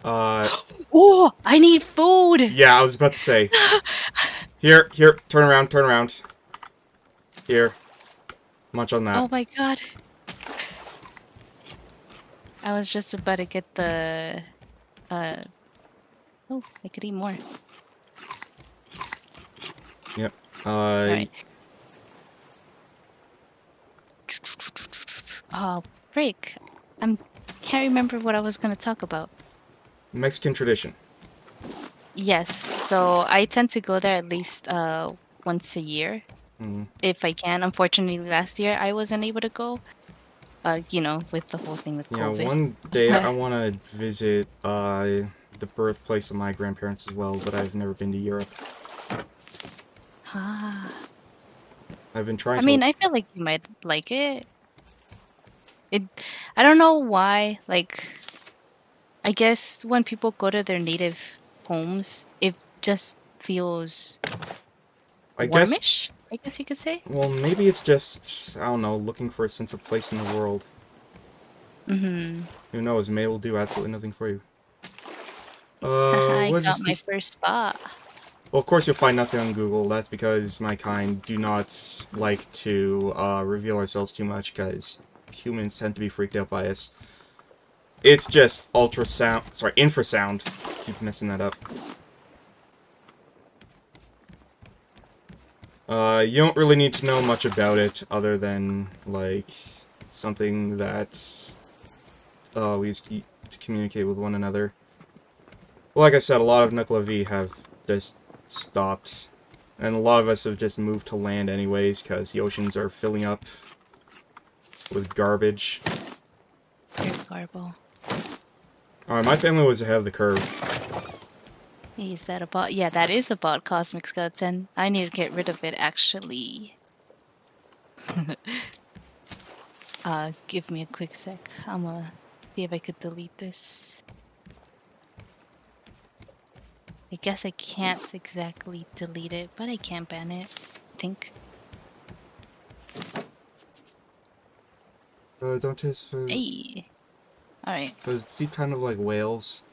Speaker 2: Oh, I need food!
Speaker 3: Yeah, I was about to say. Here, turn around. Here. Munch on that.
Speaker 2: Oh my god. I was just about to get the... Oh, I could eat more.
Speaker 3: Yep.
Speaker 2: Alright. Oh, break. Can't remember what I was gonna talk about.
Speaker 3: Mexican tradition.
Speaker 2: Yes, so I tend to go there at least once a year, if I can. Unfortunately, last year I wasn't able to go. You know, with the whole thing with COVID.
Speaker 3: Yeah, one day I want to visit the birthplace of my grandparents as well, but I've never been to Europe.
Speaker 2: Ah.
Speaker 3: I've been trying
Speaker 2: I
Speaker 3: to...
Speaker 2: mean, I feel like you might like it. I don't know why, like, I guess when people go to their native homes, it just feels warmish, I guess you could say.
Speaker 3: Well, maybe it's just, I don't know, looking for a sense of place in the world.
Speaker 2: Mm-hmm.
Speaker 3: Who knows? May will do absolutely nothing for you.
Speaker 2: I
Speaker 3: What
Speaker 2: got
Speaker 3: is
Speaker 2: my
Speaker 3: the...
Speaker 2: first spot.
Speaker 3: Well, of course you'll find nothing on Google. That's because my kind do not like to reveal ourselves too much, because humans tend to be freaked out by us. It's just ultrasound... Sorry, infrasound. Keep messing that up. You don't really need to know much about it, other than, like, something that we use to communicate with one another. Like I said, a lot of Nuclear V have just stopped. And a lot of us have just moved to land anyways, because the oceans are filling up with garbage.
Speaker 2: Dirt garble.
Speaker 3: Alright, my family was ahead of the curve.
Speaker 2: Hey, is that a bot? Yeah, that is a bot, Cosmic Skeleton. I need to get rid of it, actually. Give me a quick sec. I'm gonna see if I could delete this. I guess I can't exactly delete it, but I can ban it, I think.
Speaker 3: Don't taste food.
Speaker 2: Hey! Alright.
Speaker 3: Does it seem kind of like whales?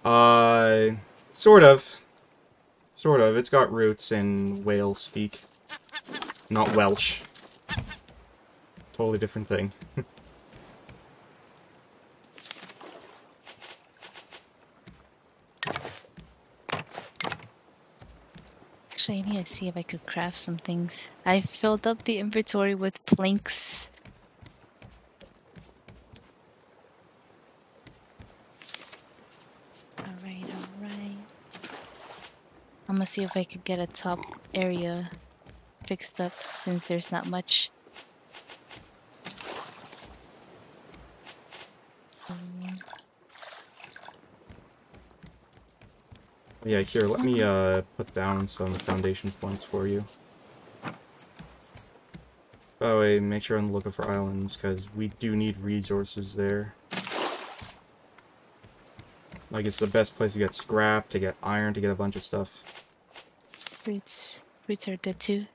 Speaker 3: Sort of. Sort of. It's got roots in whale speak. Not Welsh. Totally different thing.
Speaker 2: Actually, I need to see if I could craft some things. I filled up the inventory with planks. Alright, alright. I'm gonna see if I could get a top area fixed up since there's not much.
Speaker 3: Yeah, here, let me put down some foundation points for you. By the way, make sure I'm looking for islands, because we do need resources there. Like, it's the best place to get scrap, to get iron, to get a bunch of stuff.
Speaker 2: Fruits. Fruits are good too.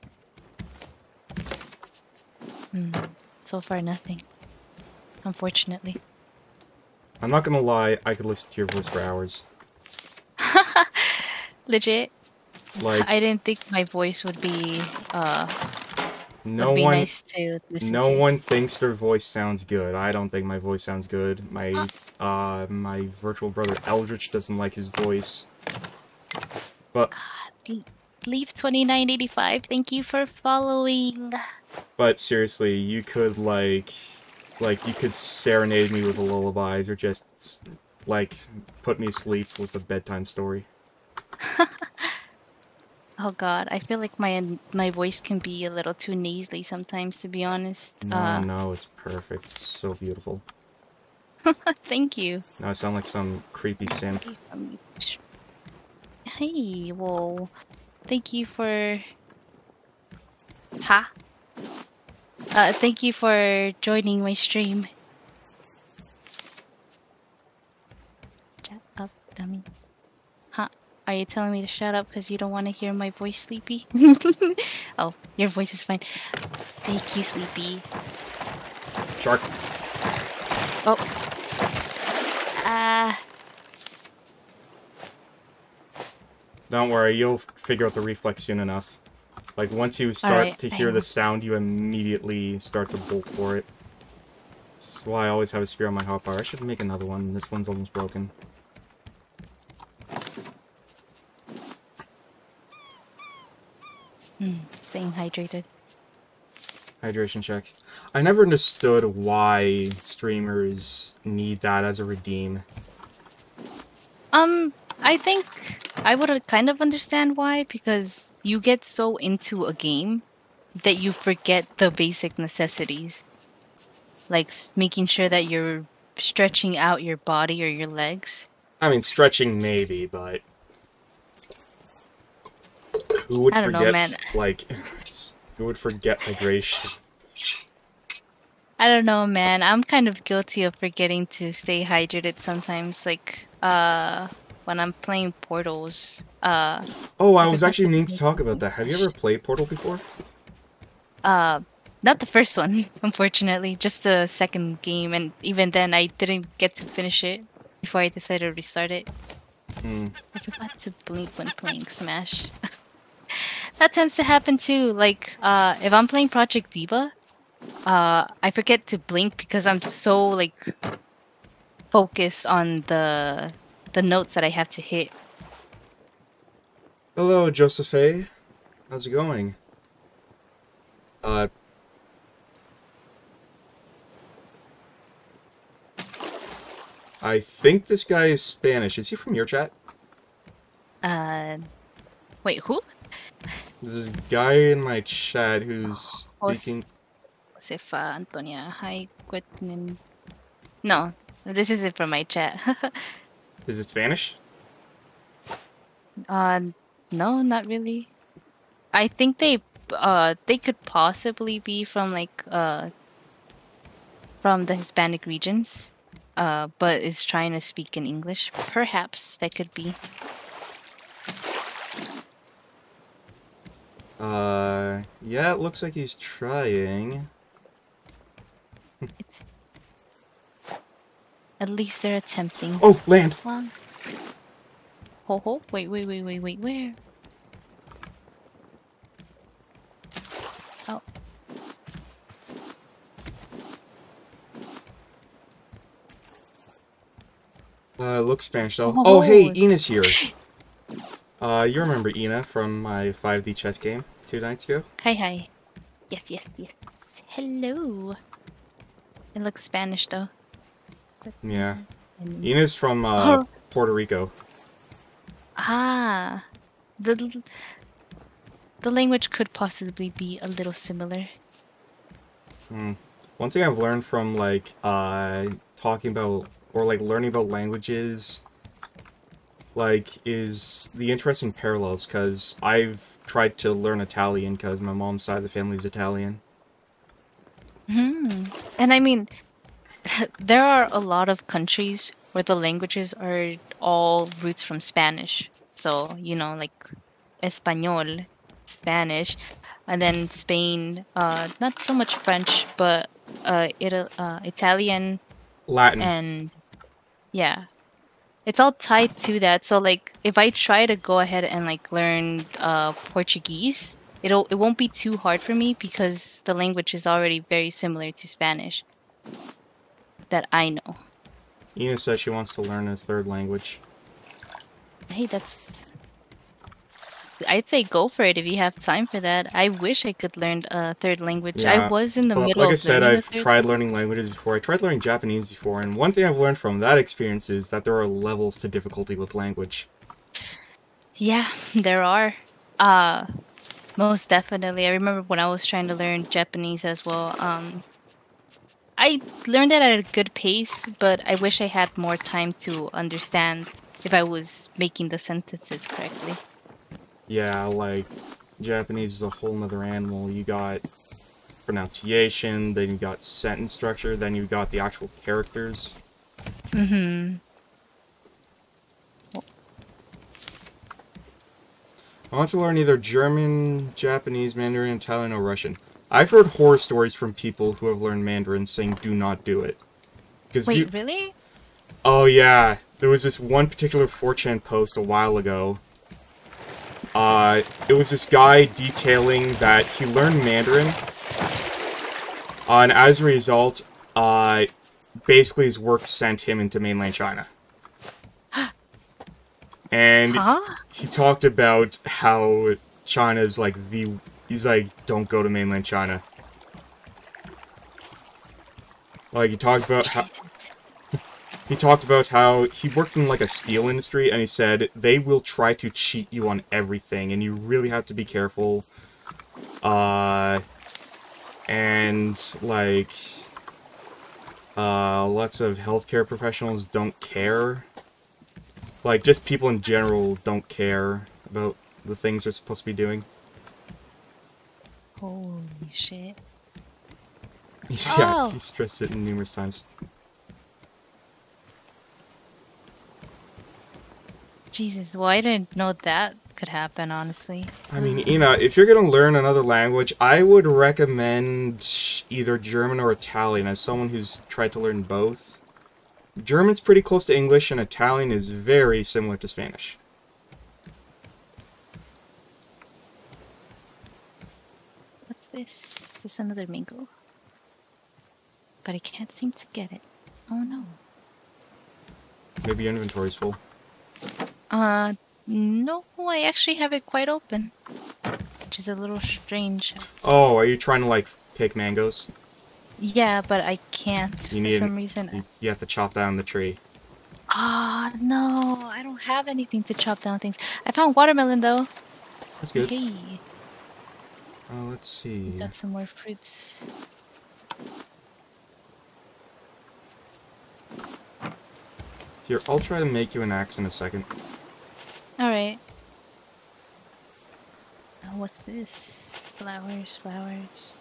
Speaker 2: So far nothing. Unfortunately.
Speaker 3: I'm not gonna lie, I could listen to your voice for hours.
Speaker 2: Legit.
Speaker 3: Like,
Speaker 2: I didn't think my voice would be
Speaker 3: no one,
Speaker 2: nice to listen
Speaker 3: no
Speaker 2: to.
Speaker 3: one thinks their voice sounds good. I don't think my voice sounds good. My virtual brother Eldritch doesn't like his voice. But
Speaker 2: Leaf 2985, thank you for following.
Speaker 3: But seriously, you could like you could serenade me with a lullabies, or just like put me asleep with a bedtime story.
Speaker 2: Oh god, I feel like my voice can be a little too nasally sometimes, to be honest.
Speaker 3: No, it's perfect. It's so beautiful.
Speaker 2: Thank you.
Speaker 3: Now I sound like some creepy simp.
Speaker 2: Hey, well, thank you for... Ha? Thank you for joining my stream. Shut up, dummy. Huh? Are you telling me to shut up because you don't want to hear my voice, Sleepy? Oh, your voice is fine. Thank you, Sleepy.
Speaker 3: Shark.
Speaker 2: Oh.
Speaker 3: Don't worry, you'll figure out the reflex soon enough. Like, once you start to hear the sound, you immediately start to bolt for it. That's why I always have a spear on my hotbar. I should make another one. This one's almost broken.
Speaker 2: Staying hydrated.
Speaker 3: Hydration check. I never understood why streamers need that as a redeem.
Speaker 2: I think I would kind of understand why, because you get so into a game that you forget the basic necessities. Like making sure that you're stretching out your body or your legs.
Speaker 3: I mean, stretching maybe, but who would forget,
Speaker 2: know, man.
Speaker 3: like, who would forget hydration?
Speaker 2: I don't know, man. I'm kind of guilty of forgetting to stay hydrated sometimes, like, when I'm playing Portals.
Speaker 3: Oh, I was actually meaning to talk about that. Have you ever played Portal before?
Speaker 2: Not the first one, unfortunately, just the second game, and even then I didn't get to finish it before I decided to restart it.
Speaker 3: Hmm.
Speaker 2: I forgot to blink when playing Smash. That tends to happen too. Like, if I'm playing Project Diva, I forget to blink because I'm so like focused on the notes that I have to hit.
Speaker 3: Hello, Joseph. How's it going? Uh, I think this guy is Spanish. Is he from your chat?
Speaker 2: Uh, Wait, who?
Speaker 3: There's a guy in my chat who's speaking.
Speaker 2: Josefa Antonia. Hi, no, this isn't from my chat.
Speaker 3: Is it Spanish?
Speaker 2: uh, no, not really. I think they could possibly be from like from the Hispanic regions, but is trying to speak in English. Perhaps that could be.
Speaker 3: Yeah, it looks like he's trying.
Speaker 2: At least they're attempting.
Speaker 3: Oh, land!
Speaker 2: Wow. Ho ho! Wait, where? Oh.
Speaker 3: Looks Spanish though.
Speaker 2: Oh,
Speaker 3: Oh, hey, Ina's here. You remember Ina from my 5D chess game 2 nights ago?
Speaker 2: Hi. Yes. Hello. It looks Spanish though.
Speaker 3: Yeah.
Speaker 2: And-
Speaker 3: Ina's from
Speaker 2: Oh.
Speaker 3: Puerto Rico.
Speaker 2: Ah, the the language could possibly be a little similar.
Speaker 3: Hmm. One thing I've learned from like talking about or like learning about languages like is the interesting parallels because I've tried to learn Italian because my mom's side of the family is Italian.
Speaker 2: Hmm. And I mean, there are a lot of countries where the languages are all roots from Spanish. So, like Espanol, Spanish, and then Spain, not so much French, but Italian
Speaker 3: Latin.
Speaker 2: and yeah, it's all tied to that. So like if I try to go ahead and like learn Portuguese, it won't be too hard for me because the language is already very similar to Spanish that I know.
Speaker 3: Ina says she wants to learn a third language.
Speaker 2: Hey, I'd say go for it if you have time for that. I wish I could learn a third language. I
Speaker 3: Yeah,
Speaker 2: was in the
Speaker 3: but
Speaker 2: middle
Speaker 3: like I
Speaker 2: of
Speaker 3: said,
Speaker 2: learning a
Speaker 3: I've
Speaker 2: third.
Speaker 3: tried learning languages before. I tried learning Japanese before, and one thing I've learned from that experience is that there are levels to difficulty with language.
Speaker 2: Yeah, there are. Uh, Most definitely. I remember when I was trying to learn Japanese as well. I learned it at a good pace, but I wish I had more time to understand if I was making the sentences correctly.
Speaker 3: Yeah, like, Japanese is a whole nother animal. You got pronunciation, then you got sentence structure, then you got the actual characters.
Speaker 2: Mm-hmm.
Speaker 3: I want to learn either German, Japanese, Mandarin, Italian, or Russian. I've heard horror stories from people who have learned Mandarin saying do not do it.
Speaker 2: Wait, really?
Speaker 3: Oh yeah, there was this one particular 4chan post a while ago. It was this guy detailing that he learned Mandarin, and as a result, basically his work sent him into mainland China. And
Speaker 2: Huh?
Speaker 3: he talked about how China's like he's like, don't go to mainland China. Like, he talked about how he worked in like a steel industry, and he said they will try to cheat you on everything, and you really have to be careful. And like, lots of healthcare professionals don't care. Like, just people in general don't care about the things they're supposed to be doing.
Speaker 2: Holy shit.
Speaker 3: Yeah,
Speaker 2: Oh.
Speaker 3: he stressed it numerous times.
Speaker 2: Jesus, well, I didn't know that could happen, honestly.
Speaker 3: I mean, if you're gonna learn another language, I would recommend either German or Italian. As someone who's tried to learn both, German's pretty close to English, and Italian is very similar to Spanish.
Speaker 2: What's this? Is this another mango? But I can't seem to get it. Oh no.
Speaker 3: Maybe your inventory's full.
Speaker 2: No, I actually have it quite open. Which is a little strange.
Speaker 3: Oh, are you trying to, like, pick mangoes?
Speaker 2: Yeah, but I can't for some reason.
Speaker 3: You have to chop down the tree.
Speaker 2: Ah, no, I don't have anything to chop down things. I found watermelon though.
Speaker 3: That's good.
Speaker 2: Hey,
Speaker 3: Let's see.
Speaker 2: got some more fruits.
Speaker 3: Here, I'll try to make you an axe in a second.
Speaker 2: Alright. Oh, what's this? Flowers, flowers.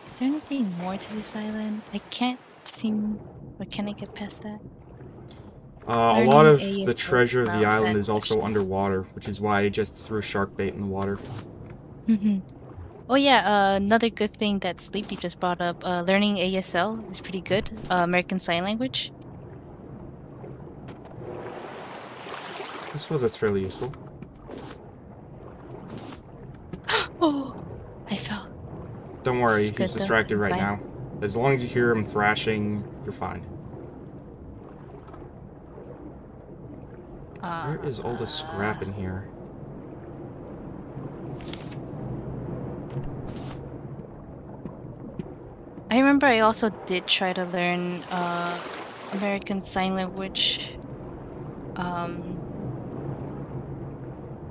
Speaker 2: Is there anything more to this island? I can't seem... Or can I get past that?
Speaker 3: A lot of
Speaker 2: Learning
Speaker 3: the treasure of the
Speaker 2: ASL
Speaker 3: island is also
Speaker 2: question.
Speaker 3: underwater, which is why I just threw shark bait in the water.
Speaker 2: Oh yeah, another good thing that Sleepy just brought up, learning ASL is pretty good. American Sign Language.
Speaker 3: I suppose that's fairly useful.
Speaker 2: Oh, I fell.
Speaker 3: Don't worry,
Speaker 2: It's good
Speaker 3: he's
Speaker 2: though,
Speaker 3: distracted
Speaker 2: I'm
Speaker 3: right
Speaker 2: fine.
Speaker 3: now. As long as you hear him thrashing, you're fine. Where is all the scrap in here?
Speaker 2: I remember I also did try to learn American Sign Language.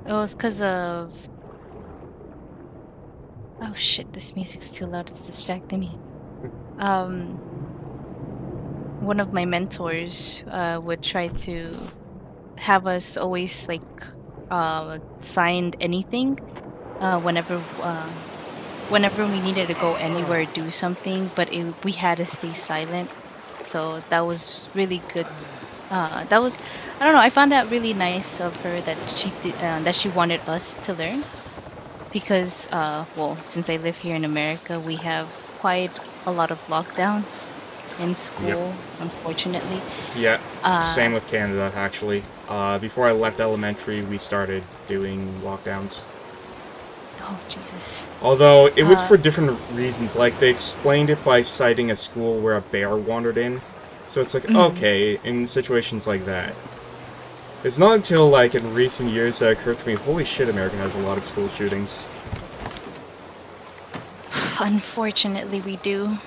Speaker 2: It was because of... Oh shit, this music's too loud, it's distracting me. One of my mentors would try to have us always like signed anything whenever we needed to go anywhere or do something, but we had to stay silent. So that was really good. That was, I don't know, I found that really nice of her that she did, that she wanted us to learn, because well, since I live here in America, we have quite a lot of lockdowns in school, unfortunately.
Speaker 3: Yeah, same with Canada, actually. Before I left elementary, we started doing lockdowns.
Speaker 2: Oh, Jesus.
Speaker 3: Although, it was for different reasons. Like, they explained it by citing a school where a bear wandered in. So it's like, okay, in situations like that. It's not until, like, in recent years that it occurred to me, holy shit, America has a lot of school shootings.
Speaker 2: Unfortunately, we do.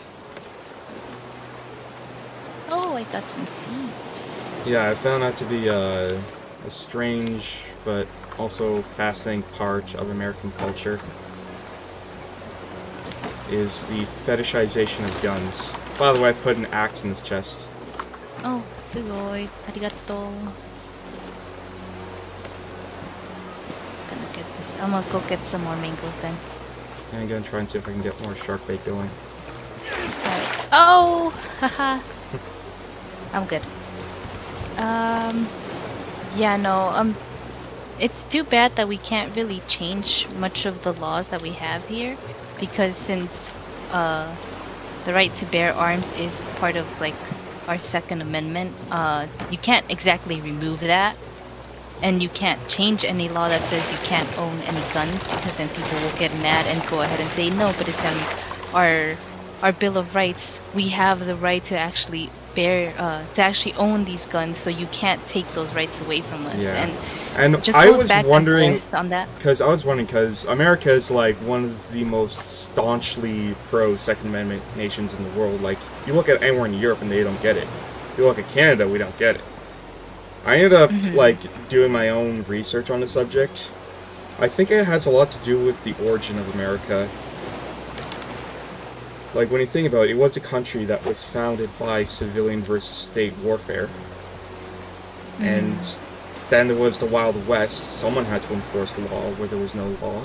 Speaker 2: Oh, I got some seeds.
Speaker 3: Yeah, I found that to be a strange, but also fascinating part of American culture. Is the fetishization of guns. By the way, I put an axe in this chest.
Speaker 2: Oh, sugoi. Arigato. Gonna get this. I'm gonna go get some more mangoes then.
Speaker 3: And I'm gonna try and see if I can get more shark bait going.
Speaker 2: Alright. Oh! Haha. I'm good. Yeah, no, it's too bad that we can't really change much of the laws that we have here, because since, the right to bear arms is part of, like, our Second Amendment, you can't exactly remove that, and you can't change any law that says you can't own any guns, because then people will get mad and go ahead and say, no, but it's our Bill of Rights. We have the right to actually to actually own these guns, so you can't take those rights away from us.
Speaker 3: Yeah.
Speaker 2: And just
Speaker 3: I
Speaker 2: goes
Speaker 3: was
Speaker 2: back
Speaker 3: wondering,
Speaker 2: and forth on that.
Speaker 3: because America is like one of the most staunchly pro Second Amendment nations in the world. Like, you look at anywhere in Europe and they don't get it. You look at Canada, we don't get it. I ended up like doing my own research on the subject. I think it has a lot to do with the origin of America. Like, when you think about it, it was a country that was founded by civilian versus state warfare. And then there was the Wild West. Someone had to enforce the law where there was no law.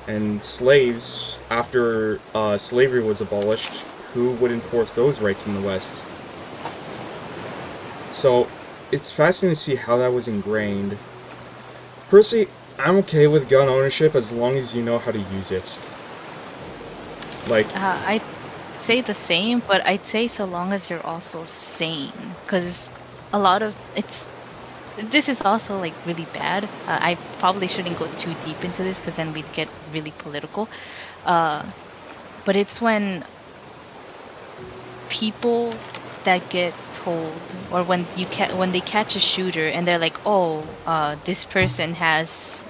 Speaker 3: And slaves, after slavery was abolished, who would enforce those rights in the West? So, it's fascinating to see how that was ingrained. Personally, I'm okay with gun ownership as long as you know how to use it. Like,
Speaker 2: I'd say the same, but I'd say so long as you're also sane, because a lot of this is also like really bad. I probably shouldn't go too deep into this because then we'd get really political. But it's when people that get told, or when they catch a shooter and they're like, oh, this person has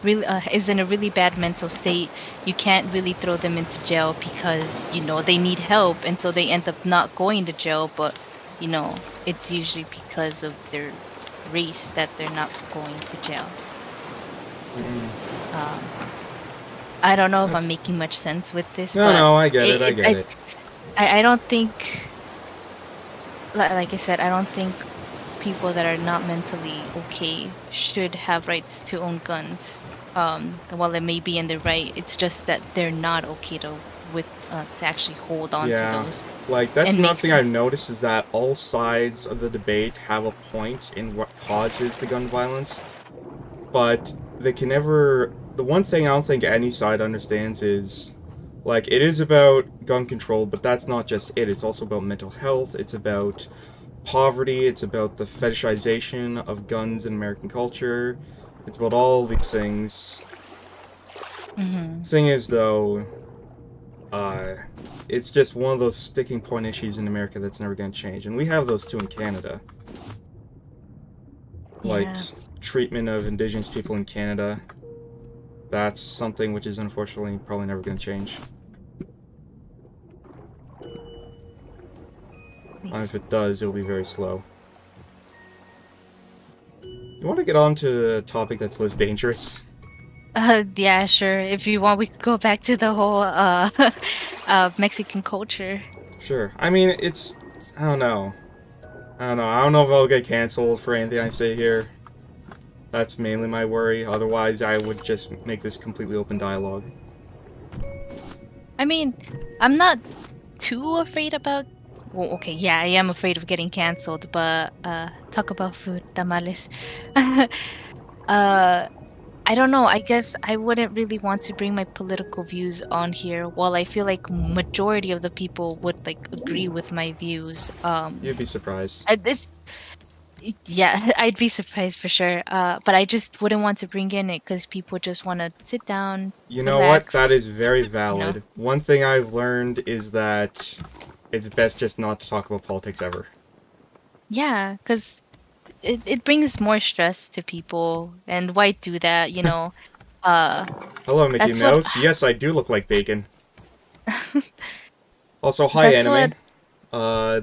Speaker 2: really is in a really bad mental state. You can't really throw them into jail because they need help, and so they end up not going to jail. But it's usually because of their race that they're not going to jail. I don't know if I'm making much sense with this.
Speaker 3: no, I get it. I get it.
Speaker 2: I don't think, like I said, I don't think people that are not mentally okay should have rights to own guns. While it may be in the right, it's just that they're not okay to actually hold on to those.
Speaker 3: Like, that's another thing I've noticed is that all sides of the debate have a point in what causes the gun violence, but they can never... The one thing I don't think any side understands is, like, it is about gun control, but that's not just it. It's also about mental health. It's about poverty. It's about the fetishization of guns in American culture. It's about all these things. Thing is, though, it's just one of those sticking point issues in America that's never going to change. And we have those too in Canada. Like, treatment of Indigenous people in Canada. That's something which is unfortunately probably never going to change. And if it does, it'll be very slow. You want to get on to a topic that's less dangerous?
Speaker 2: Yeah, sure. If you want, we could go back to the whole Mexican culture.
Speaker 3: Sure. I mean, I don't know. I don't know if I'll get canceled for anything I say here. That's mainly my worry. Otherwise, I would just make this completely open dialogue.
Speaker 2: I mean, I'm not too afraid about... Well, okay, yeah, I am afraid of getting canceled, but talk about food, tamales. I don't know, I guess I wouldn't really want to bring my political views on here, while I feel like majority of the people would, like, agree with my views.
Speaker 3: You'd be surprised.
Speaker 2: Yeah, I'd be surprised for sure. But I just wouldn't want to bring in it because people just want to sit down,
Speaker 3: You know
Speaker 2: relax.
Speaker 3: what? That is very valid. One thing I've learned is that it's best just not to talk about politics ever.
Speaker 2: Yeah, because it brings more stress to people, and why do that,
Speaker 3: Hello, Mickey Mouse. Yes, I do look like bacon. Also, hi, anime.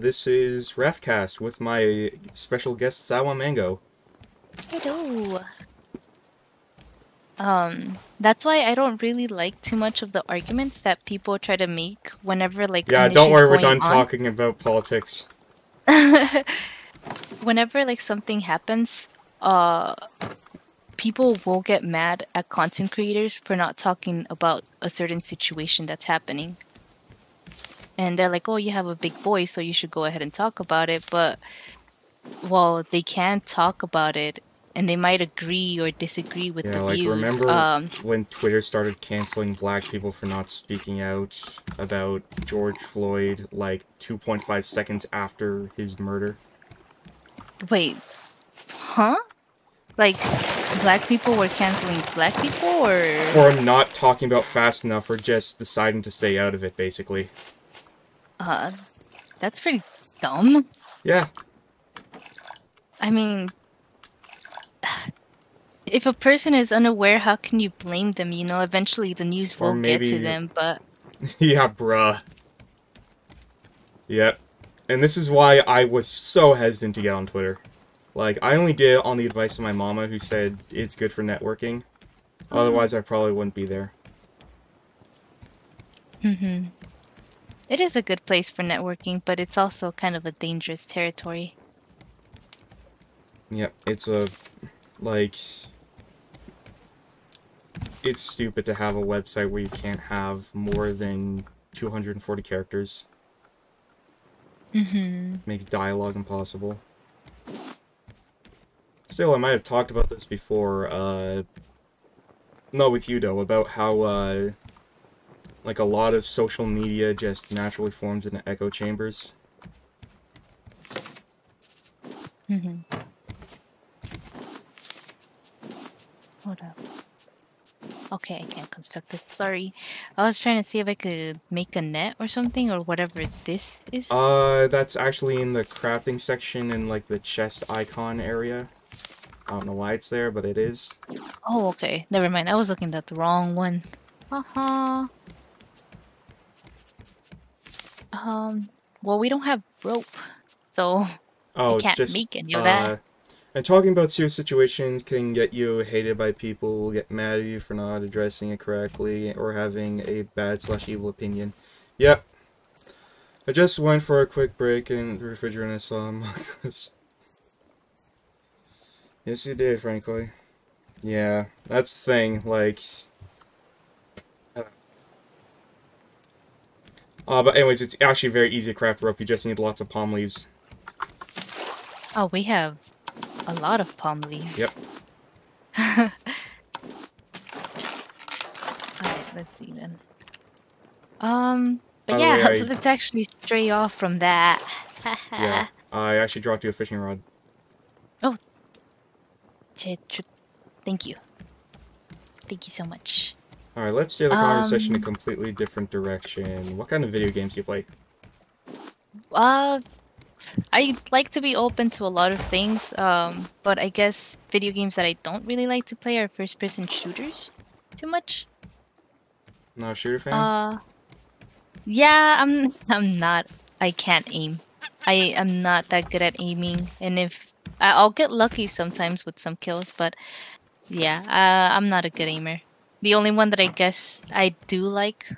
Speaker 3: This is Raftcast with my special guest, Sawa Mango.
Speaker 2: Hello. That's why I don't really like too much of the arguments that people try to make whenever, like,
Speaker 3: yeah, don't worry, we're done talking about politics.
Speaker 2: Whenever, like, something happens, people will get mad at content creators for not talking about a certain situation that's happening. And they're like, oh, you have a big voice, so you should go ahead and talk about it. But, well, they can't talk about it, and they might agree or disagree with the views.
Speaker 3: Remember when Twitter started canceling black people for not speaking out about George Floyd, like, 2.5 seconds after his murder?
Speaker 2: Wait, huh? Like, black people were canceling black people, or...?
Speaker 3: For not talking about fast enough, or just deciding to stay out of it, basically.
Speaker 2: That's pretty dumb.
Speaker 3: Yeah.
Speaker 2: I mean, if a person is unaware, how can you blame them, Eventually the news will get to them, but...
Speaker 3: Yeah, bruh. Yep. And this is why I was so hesitant to get on Twitter. Like, I only did it on the advice of my mama, who said it's good for networking. Otherwise, I probably wouldn't be there.
Speaker 2: It is a good place for networking, but it's also kind of a dangerous territory.
Speaker 3: Yep, it's it's stupid to have a website where you can't have more than 240 characters. Makes dialogue impossible. Still, I might have talked about this before, not with you, though, about how, like, a lot of social media just naturally forms into echo chambers.
Speaker 2: Mm-hmm. Hold up. Okay, I can't construct it. Sorry. I was trying to see if I could make a net or something, or whatever this is.
Speaker 3: That's actually in the crafting section in, like, the chest icon area. I don't know why it's there, but it is.
Speaker 2: Oh, okay. Never mind. I was looking at the wrong one. Haha. Well, we don't have rope, so I
Speaker 3: Oh,
Speaker 2: can't
Speaker 3: just,
Speaker 2: make any of that.
Speaker 3: and talking about serious situations can get you hated by people, get mad at you for not addressing it correctly, or having a bad/evil opinion. Yep. I just went for a quick break in the refrigerator and saw Marcus. Yes, you did, frankly. Yeah, that's the thing, like... but anyways, it's actually very easy to craft rope. You just need lots of palm leaves.
Speaker 2: Oh, we have a lot of palm leaves.
Speaker 3: Yep.
Speaker 2: Alright, let's see then. But
Speaker 3: By the
Speaker 2: yeah,
Speaker 3: way,
Speaker 2: let's actually stray off from that.
Speaker 3: yeah, I actually dropped you a fishing rod.
Speaker 2: Oh, thank you. Thank you so much.
Speaker 3: Alright, let's steer the conversation in a completely different direction. What kind of video games do you play?
Speaker 2: I like to be open to a lot of things, but I guess video games that I don't really like to play are first-person shooters too much.
Speaker 3: Not a shooter fan?
Speaker 2: Yeah, I'm not. I can't aim. I am not that good at aiming, and if I'll get lucky sometimes with some kills, but yeah, I'm not a good aimer. The only one that I guess I do like,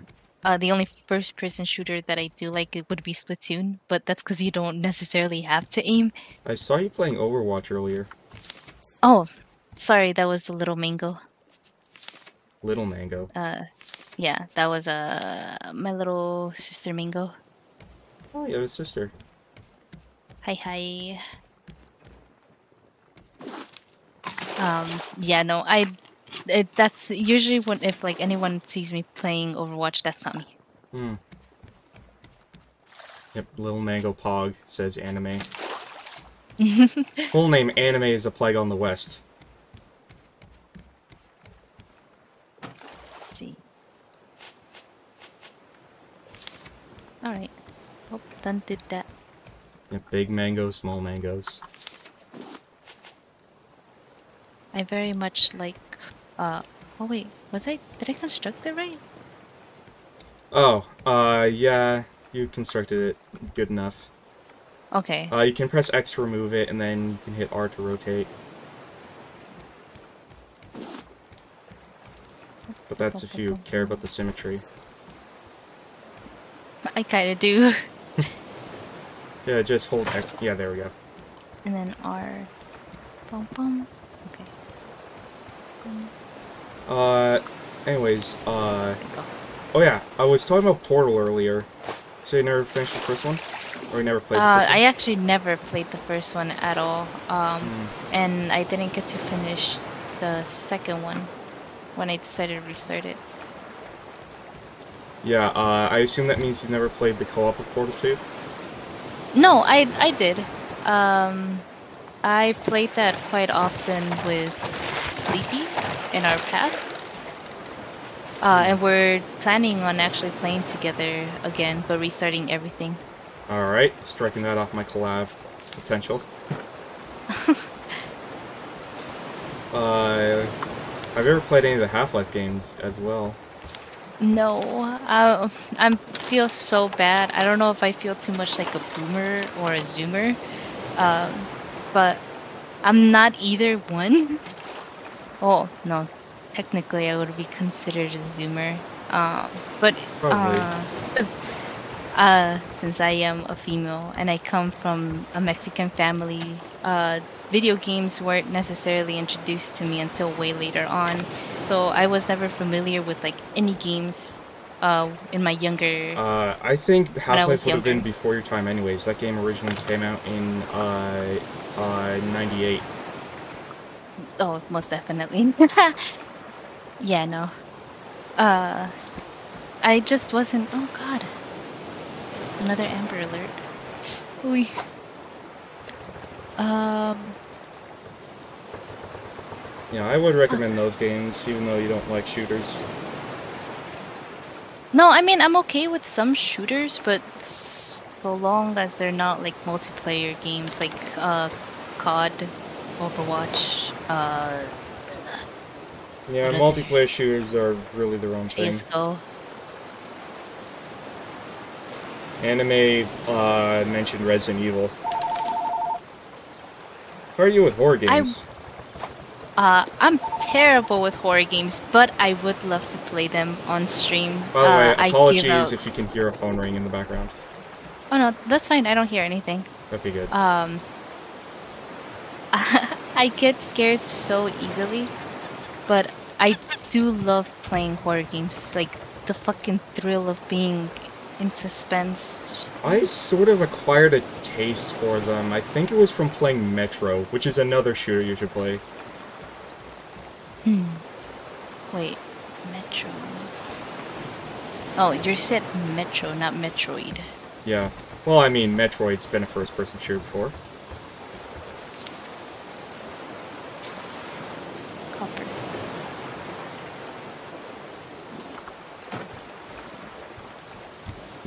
Speaker 2: the only first-person shooter that I do like it would be Splatoon, but that's because you don't necessarily have to aim.
Speaker 3: I saw you playing Overwatch earlier.
Speaker 2: Oh, sorry, that was the Little Mango.
Speaker 3: Little Mango.
Speaker 2: Yeah, that was my little sister Mango.
Speaker 3: Oh, you have a sister.
Speaker 2: Hi, hi. Yeah, no, that's usually when if like anyone sees me playing Overwatch, that's not me.
Speaker 3: Yep, Little Mango Pog says anime. Full name: Anime is a Plague on the West.
Speaker 2: Let's see. Alright. Oh, done did that.
Speaker 3: Yep, big mangoes, small mangoes.
Speaker 2: I very much like oh wait, did I construct it right?
Speaker 3: Oh, yeah, you constructed it good enough.
Speaker 2: Okay.
Speaker 3: You can press X to remove it, and then you can hit R to rotate. But that's if you care about the symmetry.
Speaker 2: I kinda do.
Speaker 3: Yeah, just hold X. Yeah, there we go.
Speaker 2: And then R. Boom, boom. Okay.
Speaker 3: Anyways,
Speaker 2: Go.
Speaker 3: oh yeah, I was talking about Portal earlier. So you never finished the first one? Or you never played the first one?
Speaker 2: I actually never played the first one at all. And I didn't get to finish the second one when I decided to restart it.
Speaker 3: Yeah, I assume that means you never played the co-op of Portal 2?
Speaker 2: No, I did. I played that quite often with Sleepy in our past. And we're planning on actually playing together again, but restarting everything.
Speaker 3: Alright, striking that off my collab potential. Have you ever played any of the Half-Life games as well?
Speaker 2: No, I feel so bad. I don't know if I feel too much like a boomer or a zoomer, but I'm not either one. Oh, no, technically I would be considered a zoomer. But
Speaker 3: Probably.
Speaker 2: since I am a female and I come from a Mexican family, video games weren't necessarily introduced to me until way later on. So I was never familiar with like any games in my younger...
Speaker 3: I think Half-Life would have been
Speaker 2: younger.
Speaker 3: before your time anyways. That game originally came out in 98.
Speaker 2: Oh, most definitely. Yeah, no. Uh, I just wasn't. Oh God, another Amber Alert. Ooh. Um.
Speaker 3: Yeah, I would
Speaker 2: Fuck.
Speaker 3: recommend those games, even though you don't like shooters.
Speaker 2: No, I mean I'm okay with some shooters, but so long as they're not like multiplayer games like COD, Overwatch,
Speaker 3: Yeah,
Speaker 2: what other
Speaker 3: multiplayer shooters are really their own thing.
Speaker 2: CS:GO.
Speaker 3: Anime mentioned Resident Evil. How are you with horror
Speaker 2: I
Speaker 3: games?
Speaker 2: I'm terrible with horror games, but I would love to play them on stream.
Speaker 3: By the way,
Speaker 2: I give
Speaker 3: apologies
Speaker 2: out.
Speaker 3: if you can hear a phone ring in the background.
Speaker 2: Oh no, that's fine. I don't hear anything.
Speaker 3: That'd be good.
Speaker 2: I get scared so easily, but I do love playing horror games. Like the fucking thrill of being in suspense.
Speaker 3: I sort of acquired a taste for them. I think it was from playing Metro, which is another shooter you should play.
Speaker 2: Wait, Metro. Oh, you said Metro, not Metroid.
Speaker 3: Yeah. Well, I mean, Metroid's been a first-person shooter before.
Speaker 2: Copper.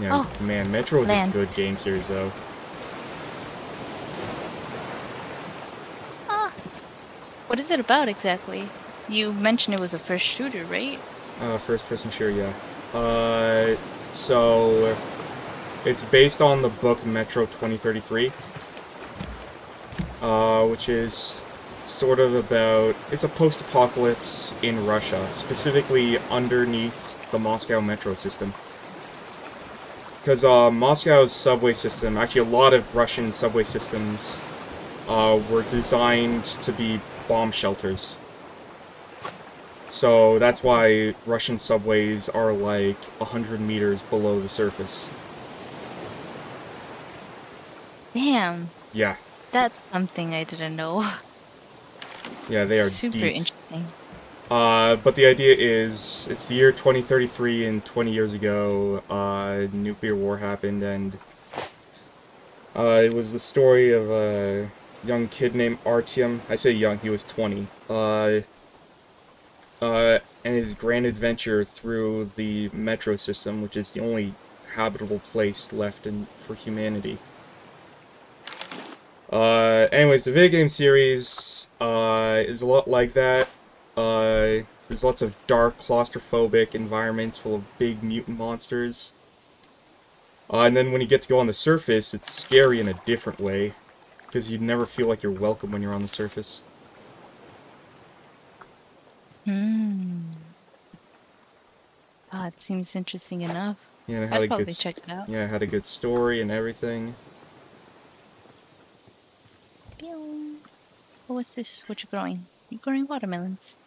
Speaker 3: Yeah,
Speaker 2: Oh,
Speaker 3: man, Metro is a
Speaker 2: land.
Speaker 3: good game series, though.
Speaker 2: Ah, what is it about exactly? You mentioned it was a first shooter, right?
Speaker 3: First-person shooter, yeah. So it's based on the book Metro 2033, which is sort of about, it's a post-apocalypse in Russia, specifically underneath the Moscow metro system. Because Moscow's subway system, actually a lot of Russian subway systems were designed to be bomb shelters. So that's why Russian subways are like 100 meters below the surface.
Speaker 2: Damn,
Speaker 3: Yeah.
Speaker 2: that's something I didn't know.
Speaker 3: Yeah, they are
Speaker 2: Super
Speaker 3: deep.
Speaker 2: interesting.
Speaker 3: But the idea is, it's the year 2033, and 20 years ago, nuclear war happened, and it was the story of a young kid named Artyom. I say young, he was 20. And his grand adventure through the metro system, which is the only habitable place left for humanity. Anyways, the video game series is a lot like that. There's lots of dark, claustrophobic environments full of big mutant monsters. And then when you get to go on the surface, it's scary in a different way, because you never feel like you're welcome when you're on the surface.
Speaker 2: Ah, it seems interesting enough.
Speaker 3: Yeah, and it had
Speaker 2: I'd
Speaker 3: a good,
Speaker 2: probably check it out.
Speaker 3: yeah, it had a good story and everything.
Speaker 2: Pew. Oh, what's this? What you growing? You growing watermelons?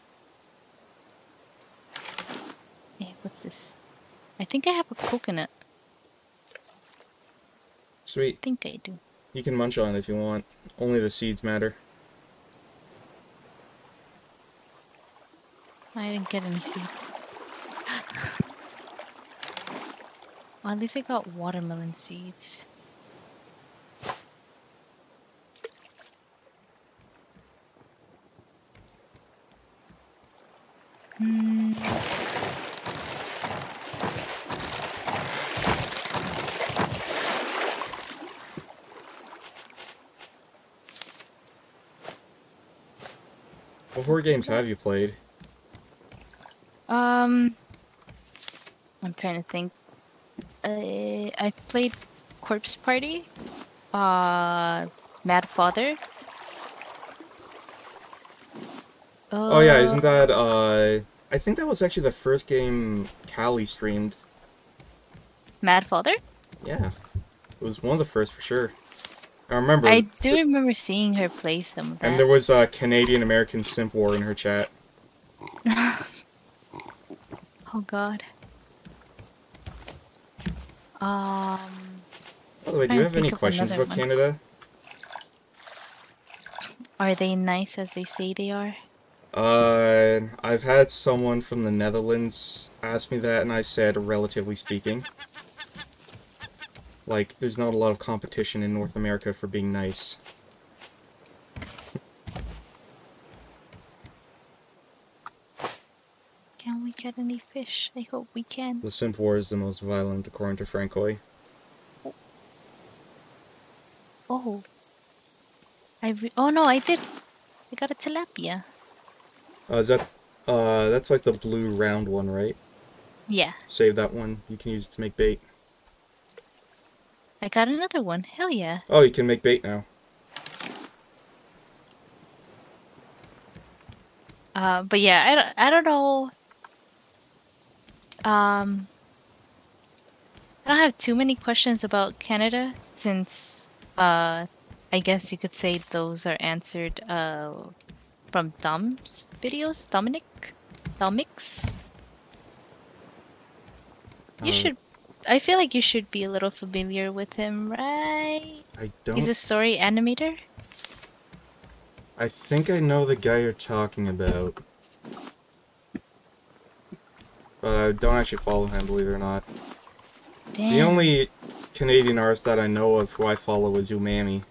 Speaker 2: Hey, what's this? I think I have a coconut.
Speaker 3: Sweet.
Speaker 2: I think I do.
Speaker 3: You can munch on it if you want. Only the seeds matter.
Speaker 2: I didn't get any seeds. Well, at least I got watermelon seeds.
Speaker 3: What horror games have you played?
Speaker 2: I'm trying to think. I've played Corpse Party, Mad Father.
Speaker 3: Oh yeah, isn't that, I think that was actually the first game Callie streamed.
Speaker 2: Mad Father?
Speaker 3: Yeah. It was one of the first for sure. I remember.
Speaker 2: I do remember seeing her play some of that.
Speaker 3: And there was a Canadian-American simp war in her chat.
Speaker 2: Oh god.
Speaker 3: By the way, do you have any questions about Canada?
Speaker 2: Are they nice as they say they are?
Speaker 3: I've had someone from the Netherlands ask me that, and I said, relatively speaking. Like, there's not a lot of competition in North America for being nice.
Speaker 2: Can we get any fish? I hope we can.
Speaker 3: The Simp War is the most violent, according to Francois.
Speaker 2: Oh. Oh no, I did. I got a tilapia.
Speaker 3: That's like the blue round one, right?
Speaker 2: Yeah.
Speaker 3: Save that one. You can use it to make bait.
Speaker 2: I got another one. Hell yeah.
Speaker 3: Oh, you can make bait now.
Speaker 2: But yeah, I don't know. I don't have too many questions about Canada since I guess you could say those are answered from Dom's videos. Domix. You should. I feel like you should be a little familiar with him, right?
Speaker 3: I don't.
Speaker 2: He's a story animator.
Speaker 3: I think I know the guy you're talking about. But I don't actually follow him, believe it or not.
Speaker 2: Damn.
Speaker 3: The only Canadian artist that I know of who I follow is Umami.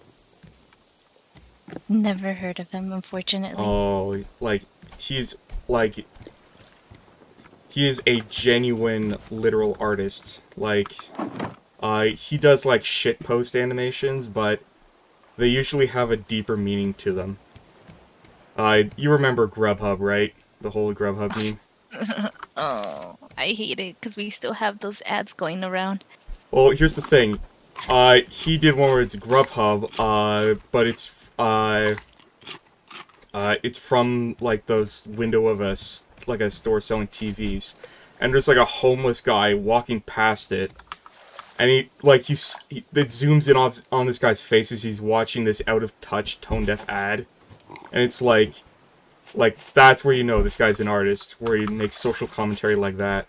Speaker 2: Never heard of him, unfortunately.
Speaker 3: Oh, like, he's, like, he is a genuine, literal artist. Like, he does, like, shitpost animations, but they usually have a deeper meaning to them. You remember Grubhub, right? The whole Grubhub meme?
Speaker 2: Oh, I hate it because we still have those ads going around.
Speaker 3: Well, here's the thing. He did one where it's Grubhub, but it's from, like, those window of a store selling TVs. And there's, like, a homeless guy walking past it. And it zooms in on this guy's face as he's watching this out-of-touch, tone-deaf ad. And it's like, that's where you know this guy's an artist, where he makes social commentary like that.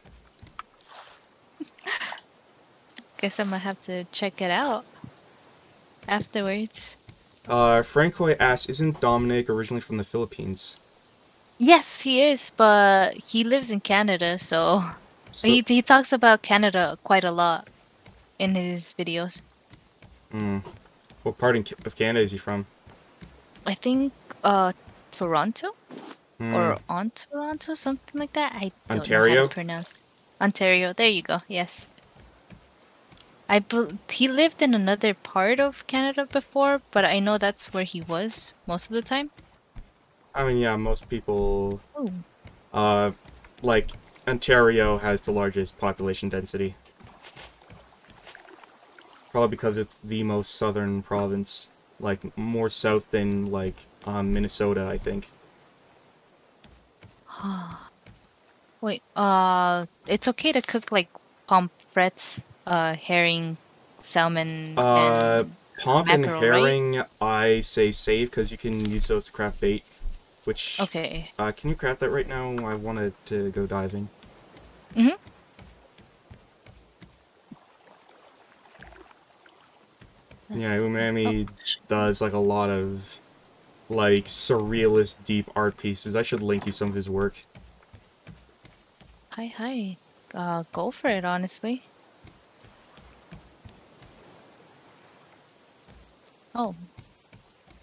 Speaker 2: Guess I'm gonna have to check it out afterwards.
Speaker 3: Francois asks, isn't Dominic originally from the Philippines?
Speaker 2: Yes, he is, but he lives in Canada, so he talks about Canada quite a lot in his videos.
Speaker 3: What part of Canada is he from?
Speaker 2: I think Toronto or on Toronto, something like that. I don't
Speaker 3: Ontario?
Speaker 2: know how to pronounce. Ontario. There you go. Yes. He lived in another part of Canada before, but I know that's where he was most of the time.
Speaker 3: I mean, yeah, most people...
Speaker 2: Oh.
Speaker 3: Like, Ontario has the largest population density. Probably because it's the most southern province. Like, more south than, like, Minnesota, I think.
Speaker 2: Wait, it's okay to cook, like, pomfrets, herring, salmon, and
Speaker 3: Pomp and
Speaker 2: mackerel,
Speaker 3: herring,
Speaker 2: right?
Speaker 3: I say save, because you can use those to craft bait. Which...
Speaker 2: Okay.
Speaker 3: can you craft that right now? I wanted to go diving.
Speaker 2: Mm-hmm.
Speaker 3: Yeah, Umami does, like, a lot of, like, surrealist, deep art pieces. I should link you some of his work.
Speaker 2: Hi. Go for it, honestly. Oh.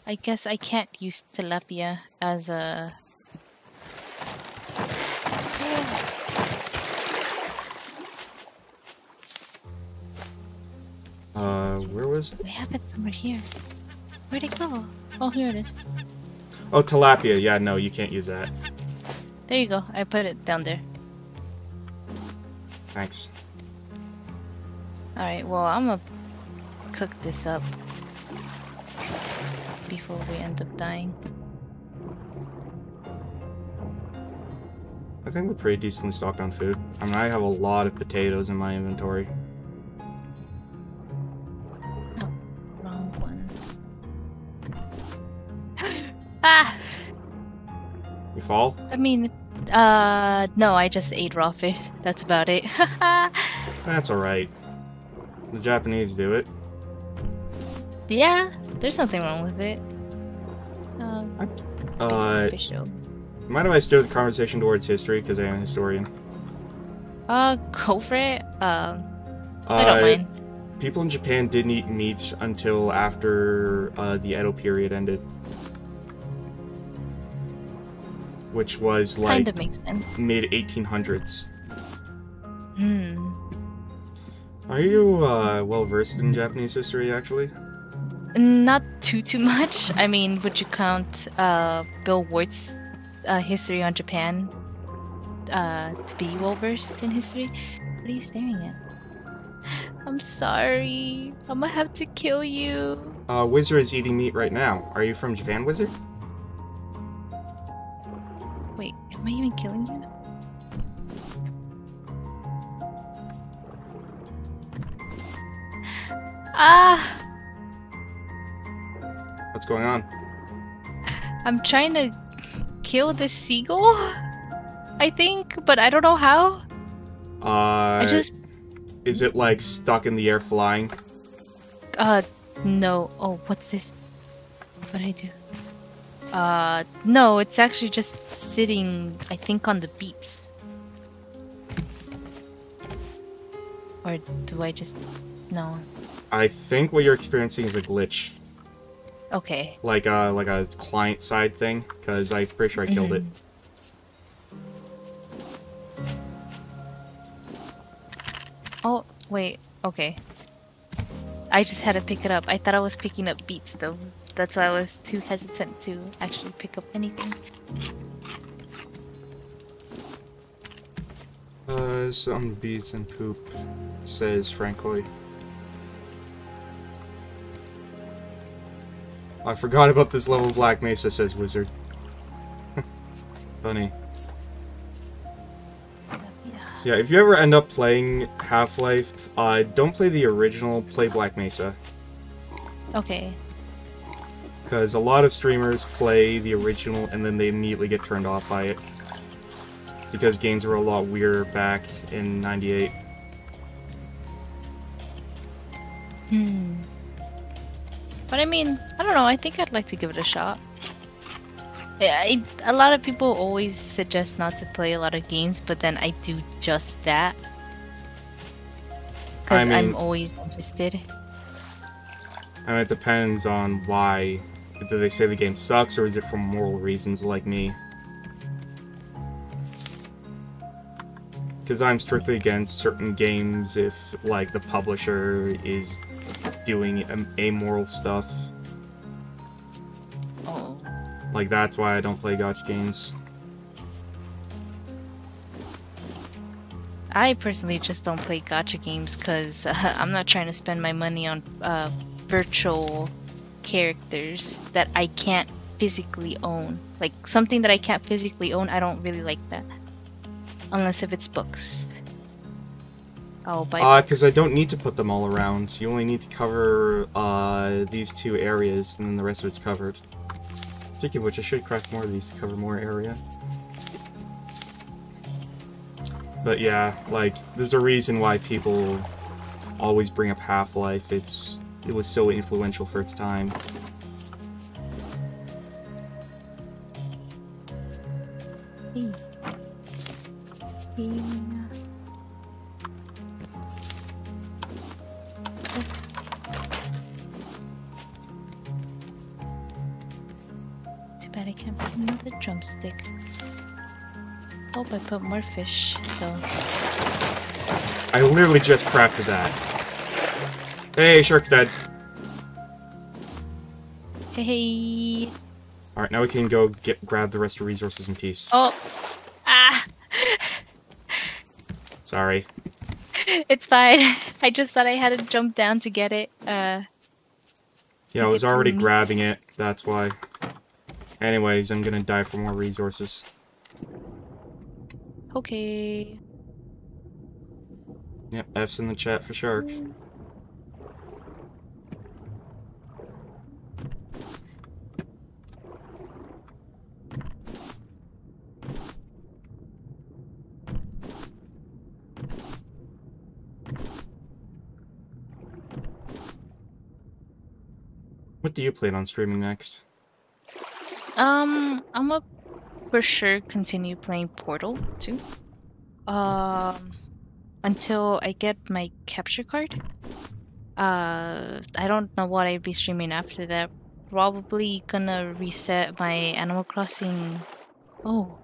Speaker 2: I guess I can't use tilapia as a...
Speaker 3: Where was it?
Speaker 2: We have it somewhere here. Where'd it go? Oh, here it is.
Speaker 3: Oh, tilapia. Yeah, no, you can't use that.
Speaker 2: There you go. I put it down there.
Speaker 3: Thanks.
Speaker 2: Alright, well, I'm gonna cook this up before we end up dying.
Speaker 3: I think we're pretty decently stocked on food. I mean, I have a lot of potatoes in my inventory.
Speaker 2: Oh, wrong one. Ah!
Speaker 3: You fall?
Speaker 2: I mean, no, I just ate raw fish. That's about it.
Speaker 3: That's alright. The Japanese do it.
Speaker 2: Yeah, there's nothing wrong with it.
Speaker 3: Uh,
Speaker 2: Official.
Speaker 3: mind if I steer the conversation towards history, because I am a historian?
Speaker 2: Go for it. I don't
Speaker 3: Uh,
Speaker 2: mind.
Speaker 3: people in Japan didn't eat meat until after the Edo period ended. Which was like
Speaker 2: Kind of makes sense.
Speaker 3: mid 1800s.
Speaker 2: Hmm.
Speaker 3: Are you well versed in Japanese history, actually?
Speaker 2: Not too much. I mean, would you count Bill Ward's history on Japan to be well versed in history? What are you staring at? I'm sorry. I'm gonna have to kill you.
Speaker 3: Wizard is eating meat right now. Are you from Japan, Wizard?
Speaker 2: Wait, am I even killing you? Ah!
Speaker 3: What's going on?
Speaker 2: I'm trying to kill this seagull, I think, but I don't know how. I just...
Speaker 3: Is it like stuck in the air flying?
Speaker 2: No. Oh, what's this? What did I do? No, it's actually just sitting, I think, on the beats. Or do I just... No.
Speaker 3: I think what you're experiencing is a glitch.
Speaker 2: Okay.
Speaker 3: Like a client side thing, because I'm pretty sure I killed it.
Speaker 2: Oh, wait. Okay. I just had to pick it up. I thought I was picking up beats, though. That's why I was too hesitant to actually pick up anything.
Speaker 3: Some beats and poop, says Francois. I forgot about this level of Black Mesa, says Wizard. Funny. Yeah, if you ever end up playing Half-Life, don't play the original, play Black Mesa.
Speaker 2: Okay.
Speaker 3: Because a lot of streamers play the original and then they immediately get turned off by it. Because games were a lot weirder back in '98.
Speaker 2: But I mean, I don't know, I think I'd like to give it a shot. A lot of people always suggest not to play a lot of games, but then I do just that. Because I'm always interested.
Speaker 3: I mean, it depends on why. Do they say the game sucks, or is it for moral reasons like me? Because I'm strictly against certain games if, like, the publisher is doing amoral stuff.
Speaker 2: Oh.
Speaker 3: Like, that's why I don't play gacha games.
Speaker 2: I personally just don't play gacha games because I'm not trying to spend my money on virtual characters that I can't physically own. Like, something that I can't physically own, I don't really like that. Unless if it's books. I'll buy books.
Speaker 3: Because I don't need to put them all around. You only need to cover these two areas, and then the rest of it's covered. Speaking of which, I should craft more of these to cover more area. But yeah, like, there's a reason why people always bring up Half-Life. It was so influential for its time.
Speaker 2: Too bad I can't put another drumstick. Hope I put more fish, so...
Speaker 3: I literally just crafted that. Hey, shark's dead.
Speaker 2: Hey.
Speaker 3: Alright, now we can go grab the rest of the resources in peace.
Speaker 2: Oh. Ah.
Speaker 3: Sorry.
Speaker 2: It's fine. I just thought I had to jump down to get it.
Speaker 3: Yeah, I was already grabbing it. That's why. Anyways, I'm gonna die for more resources.
Speaker 2: Okay.
Speaker 3: Yep, F's in the chat for shark. What do you plan on streaming next?
Speaker 2: I'm a for sure continue playing Portal too. Until I get my capture card. I don't know what I'd be streaming after that. Probably gonna reset my Animal Crossing. Oh,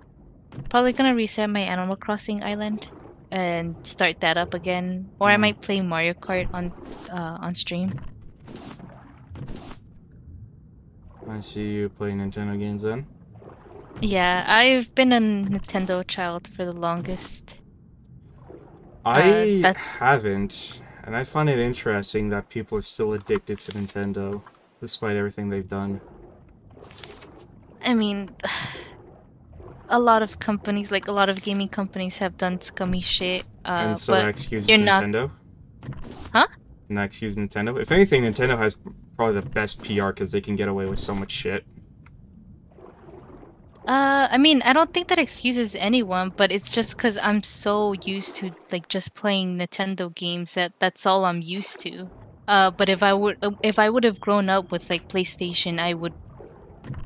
Speaker 2: probably gonna reset my Animal Crossing island and start that up again. Or I might play Mario Kart on stream.
Speaker 3: I see you play Nintendo games then.
Speaker 2: Yeah, I've been a Nintendo child for the longest.
Speaker 3: I
Speaker 2: That
Speaker 3: haven't, and I find it interesting that people are still addicted to Nintendo, despite everything they've done.
Speaker 2: I mean, a lot of companies, like a lot of gaming companies, have done scummy shit.
Speaker 3: And so that
Speaker 2: But
Speaker 3: excuses
Speaker 2: you're not,
Speaker 3: Nintendo?
Speaker 2: huh?
Speaker 3: And that excuses Nintendo? If anything, Nintendo has probably the best PR because they can get away with so much shit.
Speaker 2: I mean, I don't think that excuses anyone, but it's just because I'm so used to like just playing Nintendo games that that's all I'm used to. But if I would have grown up with like PlayStation, I would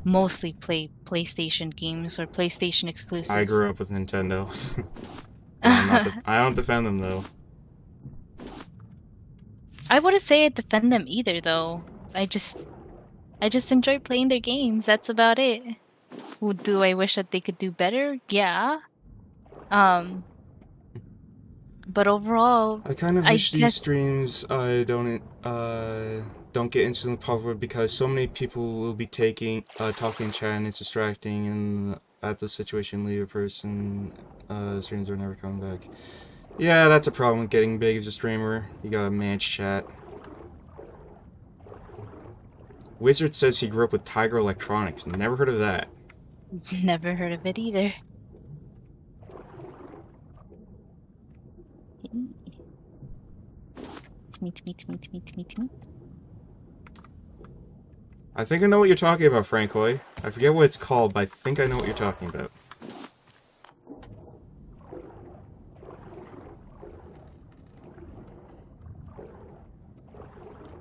Speaker 2: mostly play PlayStation games or PlayStation
Speaker 3: I
Speaker 2: exclusives.
Speaker 3: grew up with Nintendo. I'm not. I don't defend them though.
Speaker 2: I wouldn't say I defend them either, though. I just enjoy playing their games. That's about it. Do I wish that they could do better? Yeah. Um, but overall,
Speaker 3: I kind of
Speaker 2: I
Speaker 3: wish these
Speaker 2: guess
Speaker 3: streams don't get instantly popular because so many people will be talking in chat and it's distracting, and at the situation leave a person streams are never coming back. Yeah, that's a problem with getting big as a streamer. You gotta manage chat. Wizard says he grew up with Tiger Electronics. Never heard of that.
Speaker 2: never heard of it either. Meet.
Speaker 3: I think I know what you're talking about, Francois. I forget what it's called, but I think I know what you're talking about.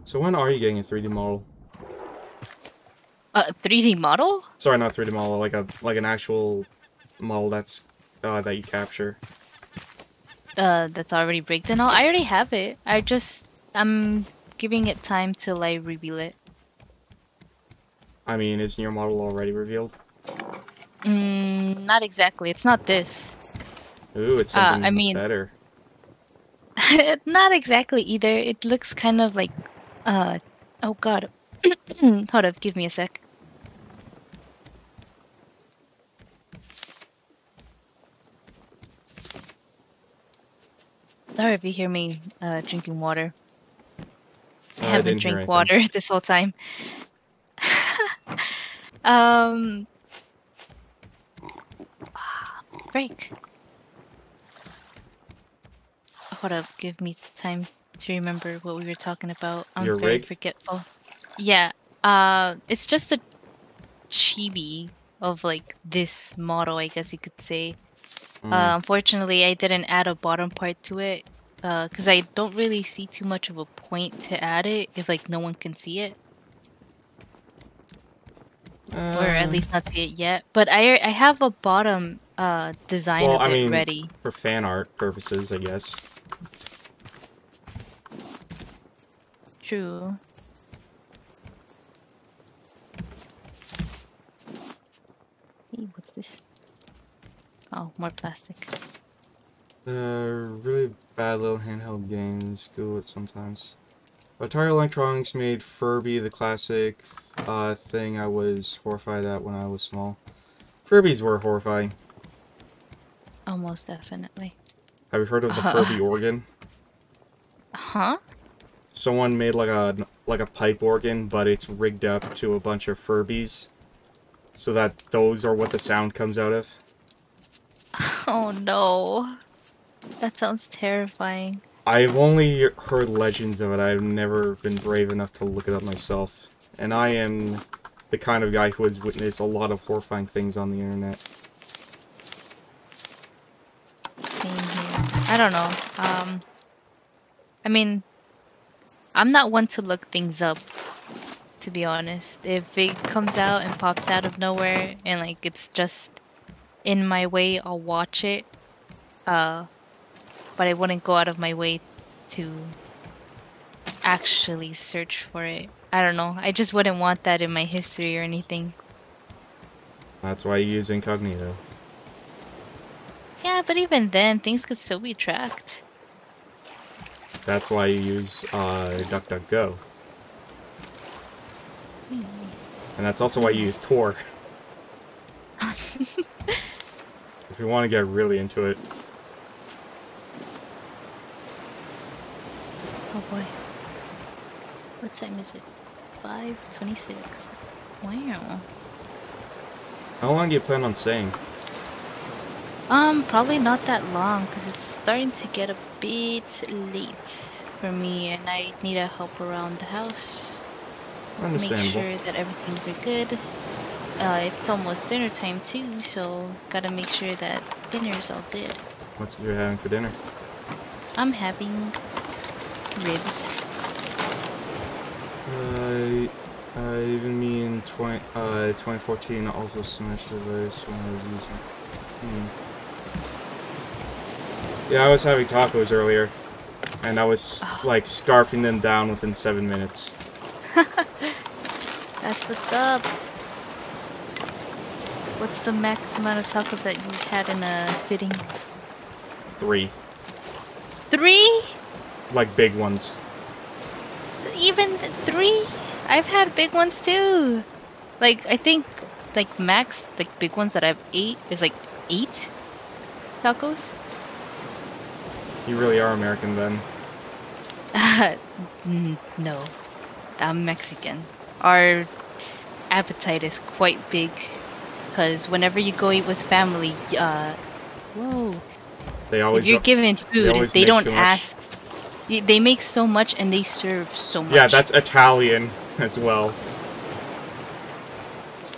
Speaker 3: So when are you getting a 3D model?
Speaker 2: 3D model?
Speaker 3: Sorry, not 3D model, like an actual model that's that you capture.
Speaker 2: That's already rigged and all. I already have it. I'm giving it time till I reveal it.
Speaker 3: I mean, isn't your model already revealed?
Speaker 2: Not exactly. It's not this.
Speaker 3: Ooh, it's
Speaker 2: I
Speaker 3: something
Speaker 2: mean,
Speaker 3: better.
Speaker 2: not exactly either. It looks kind of like, oh god. Hold up, give me a sec. Sorry if you hear me drinking water. I
Speaker 3: I
Speaker 2: haven't
Speaker 3: didn't hear
Speaker 2: drank
Speaker 3: anything.
Speaker 2: water this whole time. Um, break. Hold up, give me time to remember what we were talking about. I'm
Speaker 3: Your
Speaker 2: very
Speaker 3: rig?
Speaker 2: forgetful. Yeah, it's just a chibi of like this model, I guess you could say. Unfortunately, I didn't add a bottom part to it, because I don't really see too much of a point to add it if like no one can see it. Or at least not see it yet. But I have a bottom design
Speaker 3: Well,
Speaker 2: of
Speaker 3: I
Speaker 2: it
Speaker 3: mean,
Speaker 2: ready.
Speaker 3: for fan art purposes, I guess.
Speaker 2: True. Hey, what's this? Oh, more plastic.
Speaker 3: Really bad little handheld games. Google it sometimes. Atari Electronics made Furby, the classic thing I was horrified at when I was small. Furbies were horrifying.
Speaker 2: Almost definitely.
Speaker 3: Have you heard of the Furby organ?
Speaker 2: Huh?
Speaker 3: Someone made like a pipe organ, but it's rigged up to a bunch of Furbies, so that those are what the sound comes out of.
Speaker 2: Oh no. That sounds terrifying.
Speaker 3: I've only heard legends of it. I've never been brave enough to look it up myself. And I am the kind of guy who has witnessed a lot of horrifying things on the internet.
Speaker 2: Same here. I don't know. I mean, I'm not one to look things up, to be honest. If it comes out and pops out of nowhere and like it's just in my way, I'll watch it. Uh, but I wouldn't go out of my way to actually search for it. I don't know. I just wouldn't want that in my history or anything.
Speaker 3: That's why you use incognito.
Speaker 2: Yeah, but even then, things could still be tracked.
Speaker 3: That's why you use DuckDuckGo. And that's also why you use Tor. If you want to get really into it.
Speaker 2: Oh boy. What time is it? 5:26. Wow.
Speaker 3: How long do you plan on staying?
Speaker 2: Probably not that long because it's starting to get a bit late for me and I need to help around the house. Make
Speaker 3: Understandable.
Speaker 2: sure that everything's are good. It's almost dinner time too, so gotta make sure that dinner's all good.
Speaker 3: What's you having for dinner?
Speaker 2: I'm having ribs.
Speaker 3: Even me in 2014 also smashed the rice when I was using. Yeah, I was having tacos earlier, and I was like scarfing them down within 7 minutes.
Speaker 2: That's what's up. What's the max amount of tacos that you had in a sitting?
Speaker 3: 3.
Speaker 2: 3?
Speaker 3: Like big ones.
Speaker 2: Even 3? I've had big ones too. Like, I think, like, max, like, big ones that I've ate is like 8 tacos.
Speaker 3: You really are American then.
Speaker 2: No, I'm Mexican. Our appetite is quite big. Because whenever you go eat with family, whoa. If you're given food, they don't ask. They make so much and they serve so much.
Speaker 3: Yeah, that's Italian as well.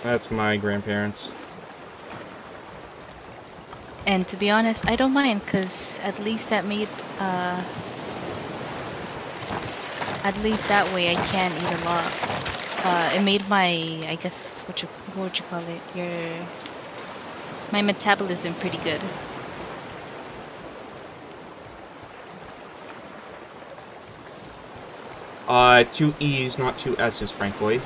Speaker 3: That's my grandparents.
Speaker 2: And to be honest, I don't mind because at least that made, at least that way I can eat a lot. It made my, I guess, what would you call it? My metabolism pretty good.
Speaker 3: 2 E's, not 2 S's, frankly.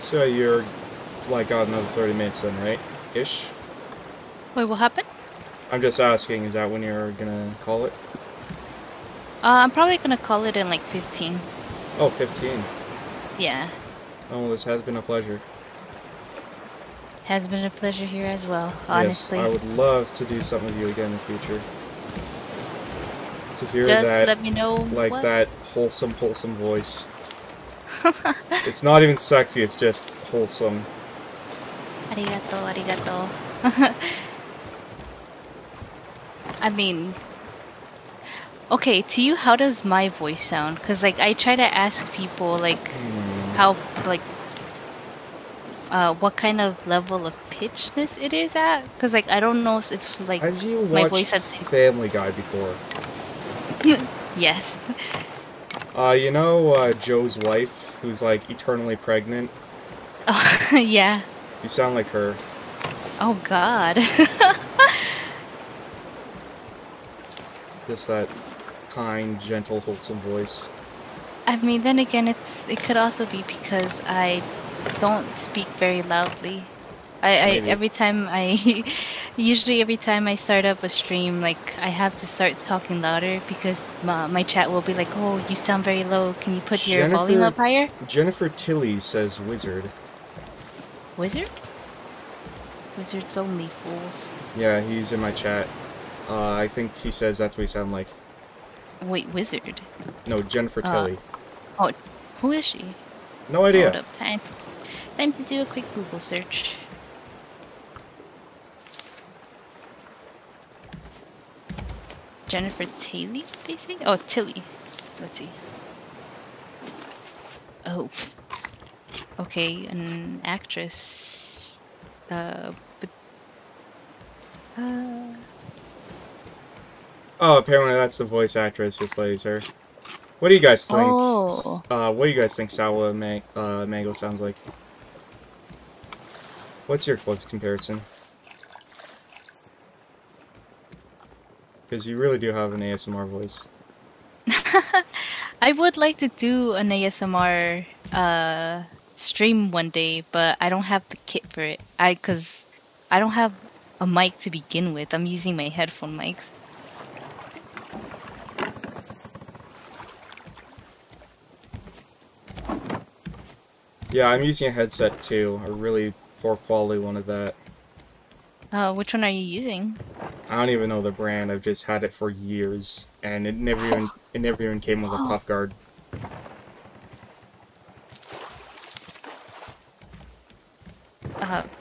Speaker 3: So you're, like, got another 30 minutes then, right? Ish?
Speaker 2: Wait, what happened?
Speaker 3: I'm just asking, is that when you're gonna call it?
Speaker 2: I'm probably gonna call it in like 15.
Speaker 3: Oh, 15.
Speaker 2: Yeah.
Speaker 3: Oh, well, this has been a pleasure.
Speaker 2: Has been a pleasure here as well, honestly.
Speaker 3: Yes, I would love to do something with you again in the future. To hear
Speaker 2: Just
Speaker 3: that,
Speaker 2: let me know
Speaker 3: like
Speaker 2: what?
Speaker 3: that wholesome voice. It's not even sexy, it's just wholesome.
Speaker 2: Arigato, arigato. I mean, okay, to you, how does my voice sound? Because, like, I try to ask people, like, how, like, what kind of level of pitchness it is at. Because, like, I don't know if like,
Speaker 3: have you
Speaker 2: my
Speaker 3: watched
Speaker 2: voice has...
Speaker 3: Family Guy before?
Speaker 2: Yes.
Speaker 3: You know Joe's wife, who's, like, eternally pregnant?
Speaker 2: Oh, yeah.
Speaker 3: You sound like her.
Speaker 2: Oh, God.
Speaker 3: Just that kind, gentle, wholesome voice.
Speaker 2: I mean, then again, it could also be because I don't speak very loudly. Every time usually every time I start up a stream, like, I have to start talking louder because my chat will be like, oh, you sound very low. Can you put your volume up higher?
Speaker 3: Jennifer Tilly says wizard.
Speaker 2: Wizard? Wizards only, fools.
Speaker 3: Yeah, he's in my chat. I think he says that's what he sound like.
Speaker 2: Wait, wizard?
Speaker 3: No, Jennifer Tilly.
Speaker 2: Oh, who is she?
Speaker 3: No idea.
Speaker 2: Hold up, time to do a quick Google search. Jennifer Tilly, they say? Oh, Tilly. Let's see. Oh. Okay, an actress. But
Speaker 3: Oh, apparently that's the voice actress who plays her. What do you guys think?
Speaker 2: Oh.
Speaker 3: What do you guys think Mango sounds like? What's your close comparison? Because you really do have an ASMR voice.
Speaker 2: I would like to do an ASMR stream one day, but I don't have the kit for it. Cause I don't have a mic to begin with. I'm using my headphone mics.
Speaker 3: Yeah, I'm using a headset too. A really poor quality one of that.
Speaker 2: Which one are you using?
Speaker 3: I don't even know the brand. I've just had it for years, and it never even came with a puff guard.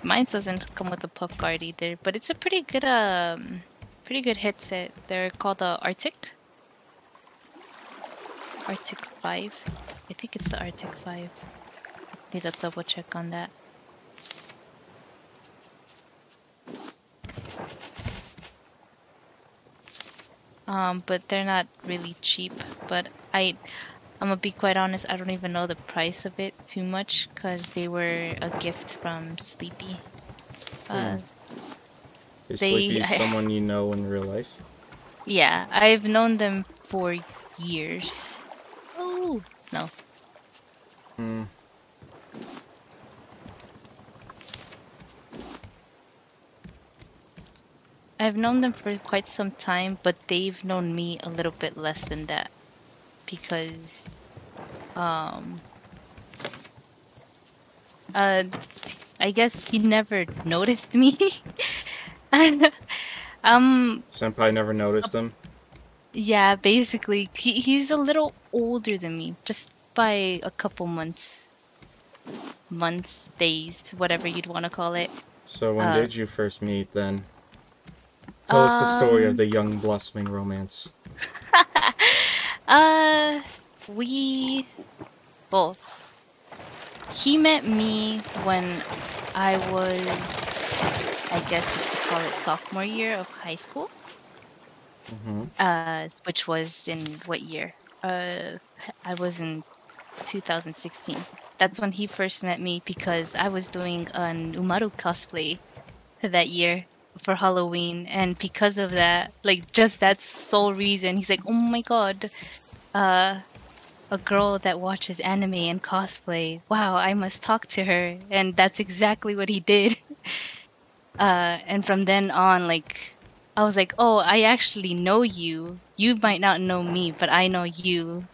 Speaker 2: Mine doesn't come with a puff guard either, but it's a pretty good headset. They're called the Arctic 5. I think it's the Arctic 5. Need to double check on that. But they're not really cheap. But I'm gonna be quite honest, I don't even know the price of it too much because they were a gift from Sleepy.
Speaker 3: Is Sleepy someone you know in real life?
Speaker 2: Yeah, I've known them for years. Oh, no. I've known them for quite some time, but they've known me a little bit less than that. Because, I guess he never noticed me.
Speaker 3: Senpai never noticed him?
Speaker 2: Yeah, basically. He's a little older than me, just by a couple months. Months, days, whatever you'd want to call it.
Speaker 3: So when did you first meet then? Tell us the story of the young blossoming romance.
Speaker 2: Well, he met me when I was, I guess you could call it sophomore year of high school. Which was in what year? I was in 2016. That's when he first met me because I was doing an Umaru cosplay that year for Halloween, and because of that, like just that sole reason, he's like, "Oh my god, a girl that watches anime and cosplay. Wow, I must talk to her." And that's exactly what he did. And from then on, like, I was like, "Oh, I actually know you. You might not know me, but I know you."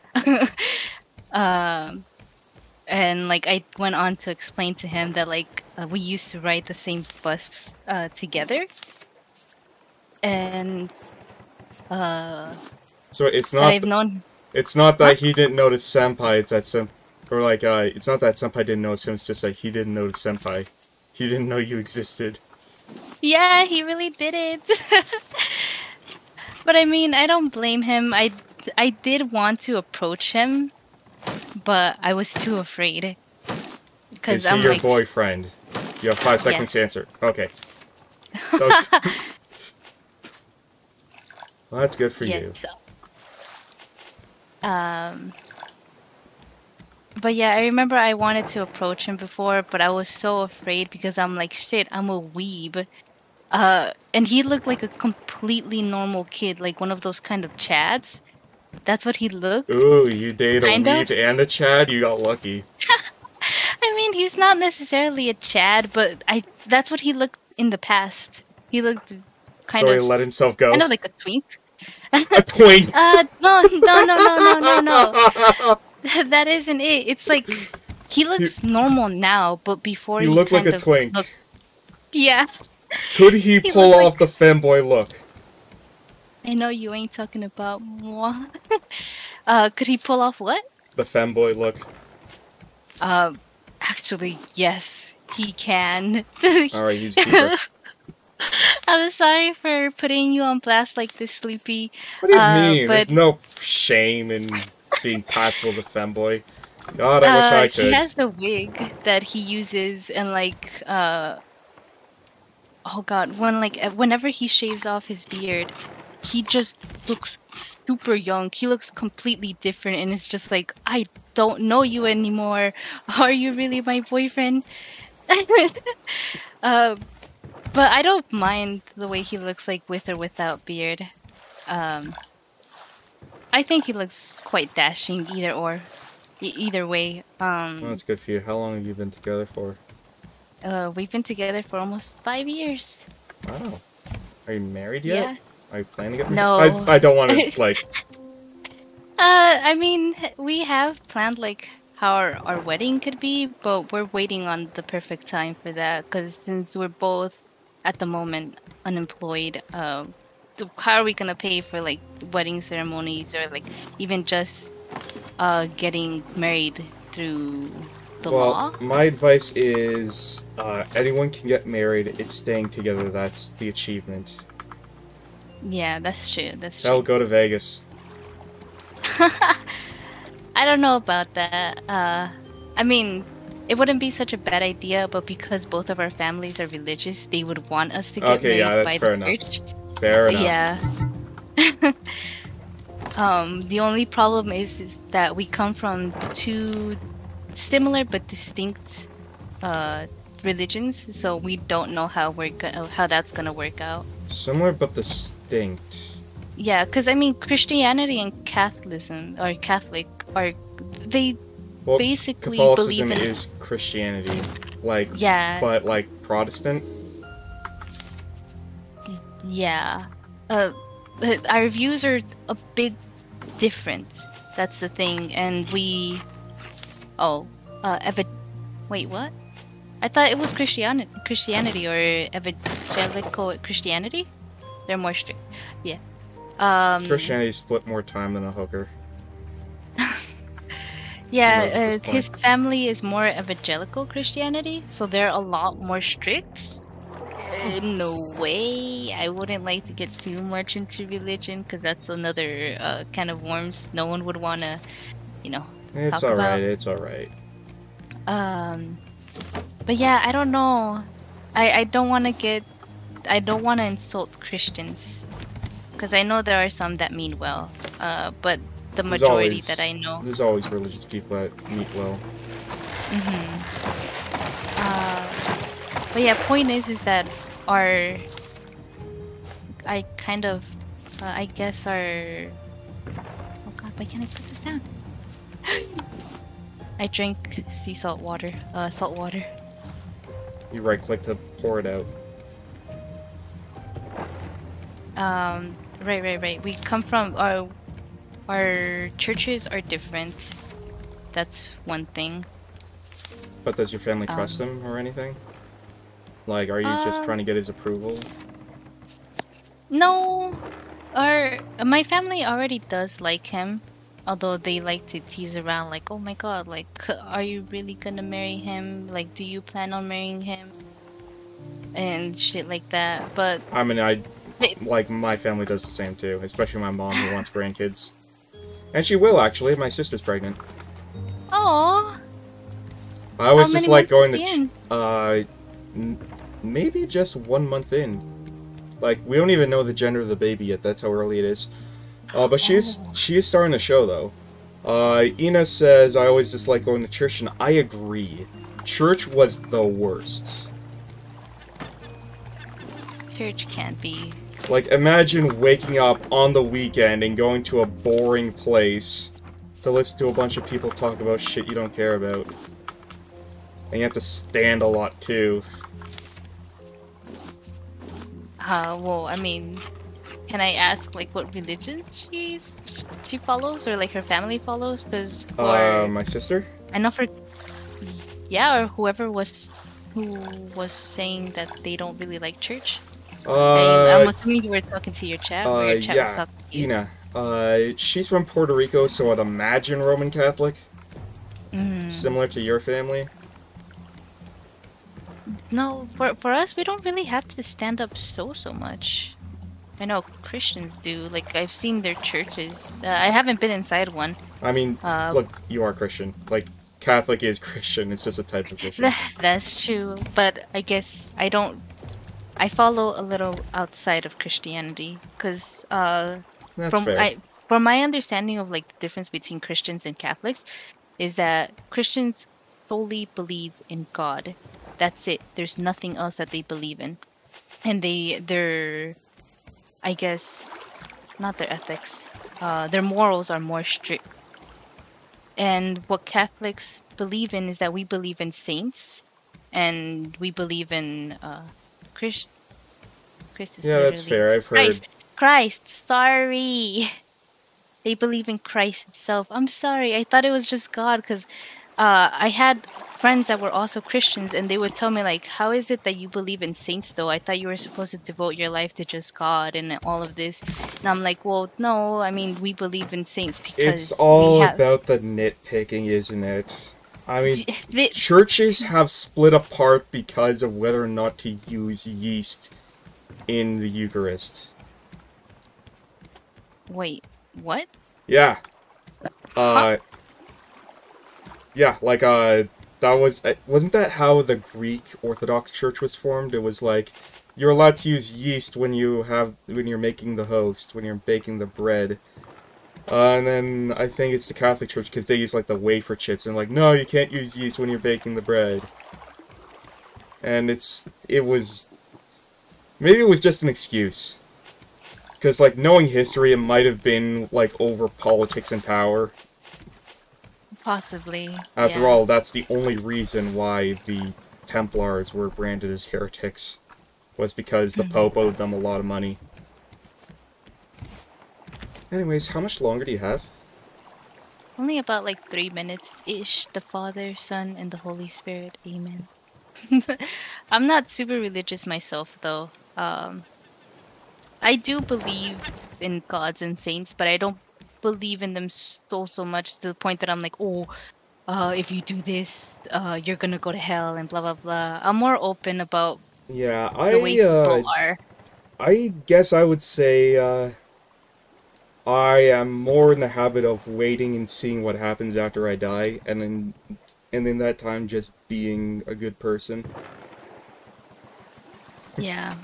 Speaker 2: And like I went on to explain to him that like we used to ride the same bus together, and
Speaker 3: so it's not
Speaker 2: that I've known.
Speaker 3: It's not that he didn't notice Senpai. It's that it's not that Senpai didn't notice him. It's just like he didn't notice Senpai. He didn't know you existed.
Speaker 2: Yeah, he really did it. But I mean, I don't blame him. I did want to approach him, but I was too afraid.
Speaker 3: Is he your boyfriend? You have 5 seconds to answer. Okay. Well, that's good for you.
Speaker 2: But yeah, I remember I wanted to approach him before, but I was so afraid because I'm like, shit, I'm a weeb. And he looked like a completely normal kid, like one of those kind of chads. That's what he looked.
Speaker 3: Ooh, you dated a weeb and a chad? You got lucky.
Speaker 2: I mean, he's not necessarily a chad, but that's what he looked in the past. He looked kind of...
Speaker 3: So he let himself go?
Speaker 2: Kind of like a twink.
Speaker 3: A twink?
Speaker 2: No. That isn't it. It's like, he looks normal now, but before
Speaker 3: he looked like a twink.
Speaker 2: Yeah.
Speaker 3: Could he pull off the femboy look?
Speaker 2: I know you ain't talking about moi. Could he pull off what?
Speaker 3: The femboy look.
Speaker 2: Actually, yes, he can.
Speaker 3: Alright, he's deeper.
Speaker 2: I'm sorry for putting you on blast like this, Sleepy.
Speaker 3: What do you mean? There's no shame in being possible as a femboy. God, I wish I could.
Speaker 2: He has the wig that he uses, and like, oh God, whenever he shaves off his beard, he just looks super young. He looks completely different, and it's just like, I don't know you anymore. Are you really my boyfriend? uh, but I don't mind the way he looks like with or without beard. Um, I think he looks quite dashing either or, either way.
Speaker 3: Well, that's good for you. How long have you been together for?
Speaker 2: We've been together for almost 5 years.
Speaker 3: Wow. Are you married yet?
Speaker 2: Yeah.
Speaker 3: Are you planning to get married?
Speaker 2: No.
Speaker 3: I don't want to, like...
Speaker 2: I mean, we have planned like how our wedding could be, but we're waiting on the perfect time for that. Because since we're both at the moment unemployed, how are we gonna pay for like wedding ceremonies or like even just getting married through the law?
Speaker 3: My advice is anyone can get married. It's staying together that's the achievement.
Speaker 2: Yeah, that's true. That's
Speaker 3: Hell,
Speaker 2: true.
Speaker 3: go to Vegas.
Speaker 2: I don't know about that. I mean, it wouldn't be such a bad idea, but because both of our families are religious, they would want us to get married
Speaker 3: that's
Speaker 2: by
Speaker 3: fair
Speaker 2: the
Speaker 3: enough.
Speaker 2: church.
Speaker 3: Fair enough.
Speaker 2: Yeah. The only problem is that we come from two similar but distinct religions, so we don't know how that's gonna work out.
Speaker 3: Similar but distinct.
Speaker 2: Yeah, because I mean, Christianity and Catholicism or Catholic are they
Speaker 3: Well,
Speaker 2: basically
Speaker 3: Catholicism
Speaker 2: believe in
Speaker 3: is Christianity, like,
Speaker 2: yeah,
Speaker 3: but like Protestant.
Speaker 2: yeah. Our views are a bit different. That's the thing, and we wait, what? I thought it was Christianity or evangelical Christianity. They're more strict. Yeah.
Speaker 3: Christianity split more time than a hooker.
Speaker 2: Yeah, his family is more evangelical Christianity, so they're a lot more strict. No way. I wouldn't like to get too much into religion because that's another kind of worms no one would want to,
Speaker 3: It's
Speaker 2: talk about.
Speaker 3: alright, it's alright.
Speaker 2: But yeah, I don't know. I don't want to insult Christians because I know there are some that mean well. But the majority that I know.
Speaker 3: There's always religious people that meet well.
Speaker 2: But yeah, point is that I kind of, I guess our. Oh God, why can't I put this down? I drink sea salt water, salt water.
Speaker 3: You right click to pour it out.
Speaker 2: Right. We come from our churches are different. That's one thing.
Speaker 3: But does your family trust him or anything? Like, are you just trying to get his approval?
Speaker 2: No, my family already does like him, although they like to tease around like, oh my God, like, are you really gonna marry him? Like, do you plan on marrying him? And shit like that. But
Speaker 3: I mean, like, my family does the same too, especially my mom who wants grandkids. And she will, actually. My sister's pregnant.
Speaker 2: Aww.
Speaker 3: I always just like going
Speaker 2: to
Speaker 3: maybe just 1 month in. Like, we don't even know the gender of the baby yet. That's how early it is. But she is starting the show, though. Ina says, I always just like going to church, and I agree. Church was the worst.
Speaker 2: Church can't be.
Speaker 3: Like, imagine waking up on the weekend and going to a boring place to listen to a bunch of people talk about shit you don't care about. And you have to stand a lot, too.
Speaker 2: Well, I mean, can I ask, like, what religion she follows, or, like, her family follows? Because,
Speaker 3: my sister?
Speaker 2: I know for, yeah, or who was saying that they don't really like church. I'm assuming you were talking to your chat, or your chat was talking to you.
Speaker 3: Ina. She's from Puerto Rico, so I'd imagine Roman Catholic. Similar to your family.
Speaker 2: No, for us, we don't really have to stand up so much. I know Christians do. Like, I've seen their churches. I haven't been inside one.
Speaker 3: I mean, look, you are Christian. Like, Catholic is Christian. It's just a type of Christian.
Speaker 2: That's true, but I guess I I follow a little outside of Christianity because
Speaker 3: That's
Speaker 2: from
Speaker 3: fair.
Speaker 2: from my understanding of like the difference between Christians and Catholics is that Christians solely believe in God. That's it. There's nothing else that they believe in. And their I guess not their ethics. Their morals are more strict. And what Catholics believe in is that we believe in saints and we believe in Christ Christ is
Speaker 3: Yeah, that's
Speaker 2: literally
Speaker 3: fair. I've heard.
Speaker 2: Christ, sorry. They believe in Christ itself. I'm sorry. I thought it was just God because I had friends that were also Christians and they would tell me like, how is it that you believe in saints though? I thought you were supposed to devote your life to just God and all of this. And I'm like, well, no, I mean, we believe in saints
Speaker 3: It's
Speaker 2: because we
Speaker 3: all
Speaker 2: have
Speaker 3: about the nitpicking, isn't it? I mean,
Speaker 2: the-
Speaker 3: churches have split apart because of whether or not to use yeast in the Eucharist.
Speaker 2: wait, what?
Speaker 3: Yeah.
Speaker 2: Huh?
Speaker 3: Yeah, like, that was, wasn't that how the Greek Orthodox Church was formed? It was like, you're allowed to use yeast when you're making the host, when you're baking the bread. And then I think it's the Catholic Church, because they use, like, the wafer chips, and like, no, you can't use yeast when you're baking the bread. And maybe it was just an excuse. Because, like, knowing history, it might have been, like, over politics and power.
Speaker 2: Possibly.
Speaker 3: After
Speaker 2: Yeah.
Speaker 3: all, that's the only reason why the Templars were branded as heretics. Was because the Pope owed them a lot of money. Anyways, how much longer do you have?
Speaker 2: Only about like 3 minutes-ish. The Father, Son, and the Holy Spirit. Amen. I'm not super religious myself, though. I do believe in gods and saints, but I don't believe in them so much to the point that I'm like, oh, if you do this, you're gonna go to hell and blah blah blah. I'm more open about
Speaker 3: Yeah,
Speaker 2: the way people are.
Speaker 3: I guess I would say, I am more in the habit of waiting and seeing what happens after I die, and in that time just being a good person.
Speaker 2: Yeah.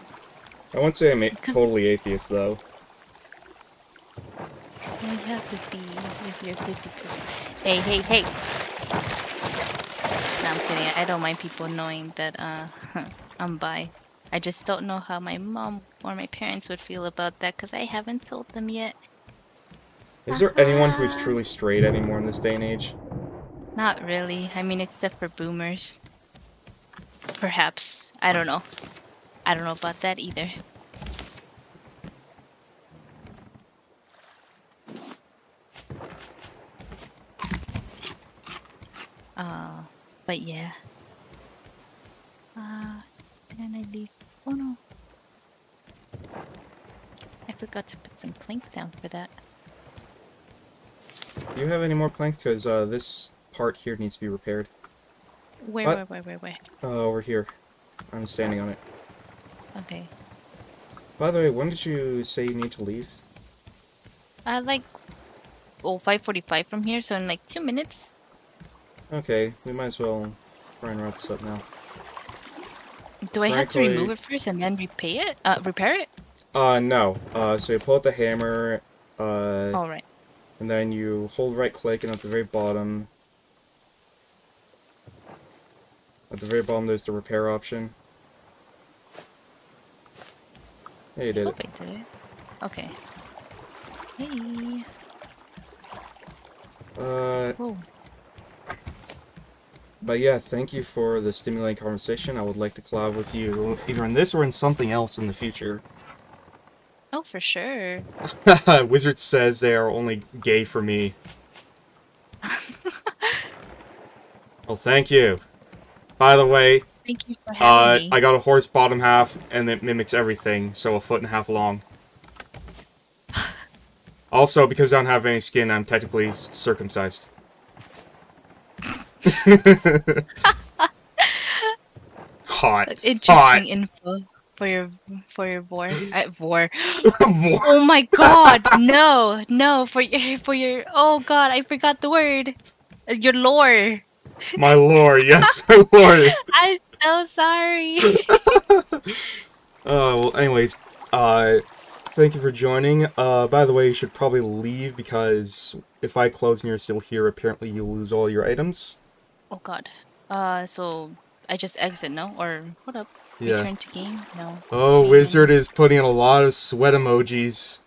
Speaker 3: I won't say I'm
Speaker 2: Because
Speaker 3: totally atheist, though.
Speaker 2: you have to be if you're 50%. Hey, hey, hey! No, I'm kidding. I don't mind people knowing that I'm bi. I just don't know how my mom or my parents would feel about that because I haven't told them yet.
Speaker 3: Is there anyone who's truly straight anymore in this day and age?
Speaker 2: Not really. I mean, except for boomers. Perhaps. I don't know. I don't know about that either. But yeah. Didn't I leave? Oh no. I forgot to put some plank down for that.
Speaker 3: Do you have any more planks? Because this part here needs to be repaired.
Speaker 2: Where?
Speaker 3: Over here. I'm standing on it.
Speaker 2: Okay.
Speaker 3: By the way, when did you say you need to leave?
Speaker 2: Like, 5:45 from here, so in like 2 minutes.
Speaker 3: Okay, we might as well try and wrap this up now.
Speaker 2: Do I have to
Speaker 3: Frankly-
Speaker 2: remove it first and then repair it?
Speaker 3: No. So you pull out the hammer,
Speaker 2: All right.
Speaker 3: and then you hold right click, and at the very bottom... At the very bottom, there's the repair option. Yeah, you did
Speaker 2: Hope
Speaker 3: it.
Speaker 2: I did it. Okay. Hey. Whoa.
Speaker 3: But yeah, thank you for the stimulating conversation. I would like to collab with you either in this or in something else in the future.
Speaker 2: Oh, for sure.
Speaker 3: Wizard says they are only gay for me. Well, thank you. By the way,
Speaker 2: Thank you for having me.
Speaker 3: I got a horse bottom half, and it mimics everything, so 1.5 feet long. Also, because I don't have any skin, I'm technically circumcised. Hot.
Speaker 2: Interesting info for your boar. Boar.
Speaker 3: More.
Speaker 2: Oh my god, no, for your oh god, I forgot the word. Your lore.
Speaker 3: My lore, yes, my lore.
Speaker 2: I'm so sorry.
Speaker 3: Well, anyways, thank you for joining. By the way, you should probably leave because if I close and you're still here, apparently you'll lose all your items.
Speaker 2: Oh God. So I just exit, no? Or hold up.
Speaker 3: Yeah.
Speaker 2: Return to game? No.
Speaker 3: Oh,
Speaker 2: Main
Speaker 3: Wizard
Speaker 2: menu.
Speaker 3: is putting in a lot of sweat emojis.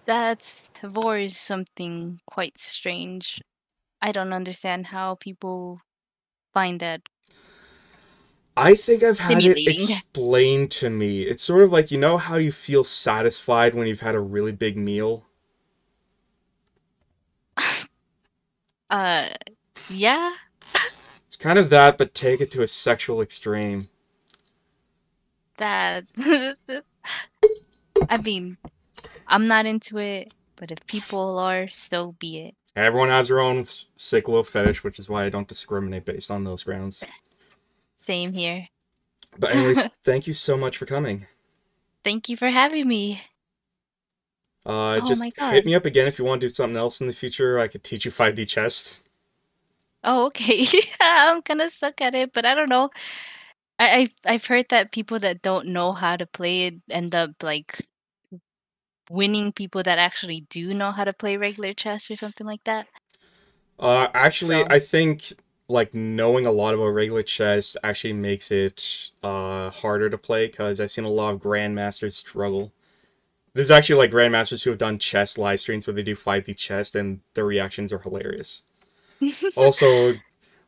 Speaker 2: That's Vor is something quite strange. I don't understand how people find that
Speaker 3: I think I've had it
Speaker 2: stimulating.
Speaker 3: explained to me. It's sort of like, you know how you feel satisfied when you've had a really big meal?
Speaker 2: Uh, yeah,
Speaker 3: It's kind of that, but take it to a sexual extreme.
Speaker 2: that. I mean, I'm not into it, but if people are, so be it.
Speaker 3: Everyone has their own sick little fetish, which is why I don't discriminate based on those grounds.
Speaker 2: Same here.
Speaker 3: But anyways, thank you so much for coming.
Speaker 2: Thank you for having me. Oh
Speaker 3: Just
Speaker 2: my
Speaker 3: hit
Speaker 2: God.
Speaker 3: me up again if you want to do something else in the future. I could teach you 5D chess.
Speaker 2: Oh, okay. I'm gonna suck at it, but I don't know. I've heard that people that don't know how to play it end up like winning people that actually do know how to play regular chess or something like that.
Speaker 3: Actually,
Speaker 2: So
Speaker 3: I think like knowing a lot about regular chess actually makes it harder to play because I've seen a lot of grandmasters struggle. There's actually like grandmasters who have done chess live streams where they do 5D chess and their reactions are hilarious. Also,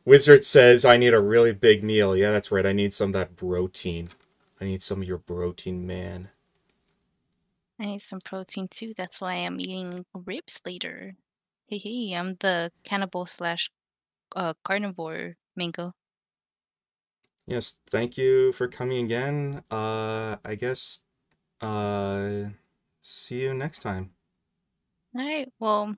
Speaker 3: Wizard says I need a really big meal. Yeah, that's right. I need some of that protein. I need some of your protein, man.
Speaker 2: I need some protein too. That's why I'm eating ribs later. Hey, hey, I'm the cannibal slash carnivore mango.
Speaker 3: Yes, thank you for coming again. I guess uh see you next time.
Speaker 2: All right. Well,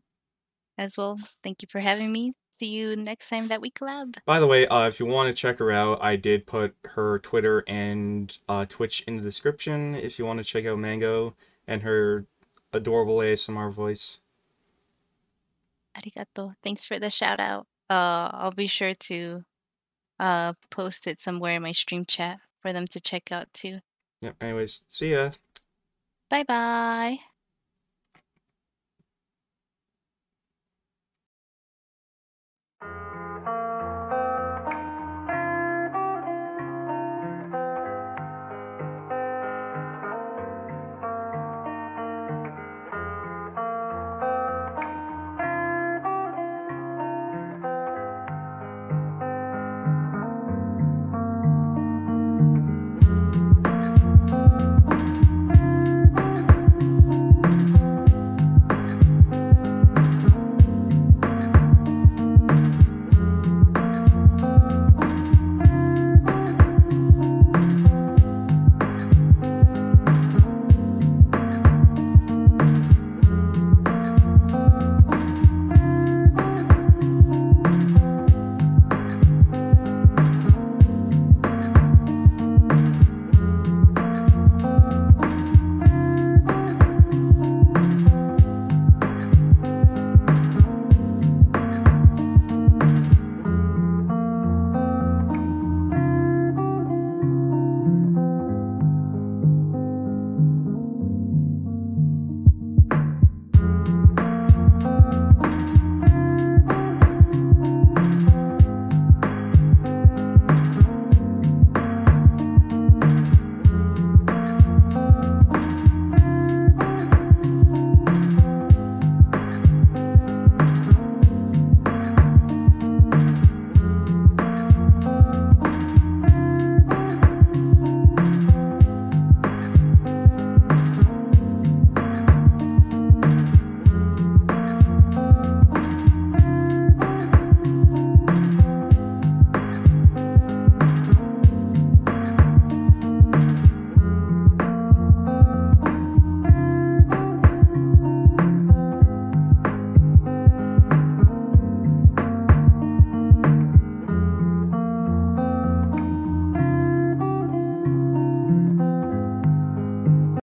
Speaker 2: as well, thank you for having me. See you next time that we collab.
Speaker 3: By the way, if you want to check her out, I did put her Twitter and Twitch in the description if you want to check out Mango and her adorable ASMR voice.
Speaker 2: Arigato. Thanks for the shout out. I'll be sure to post it somewhere in my stream chat for them to check out too.
Speaker 3: Yep, anyways, see ya.
Speaker 2: Bye bye.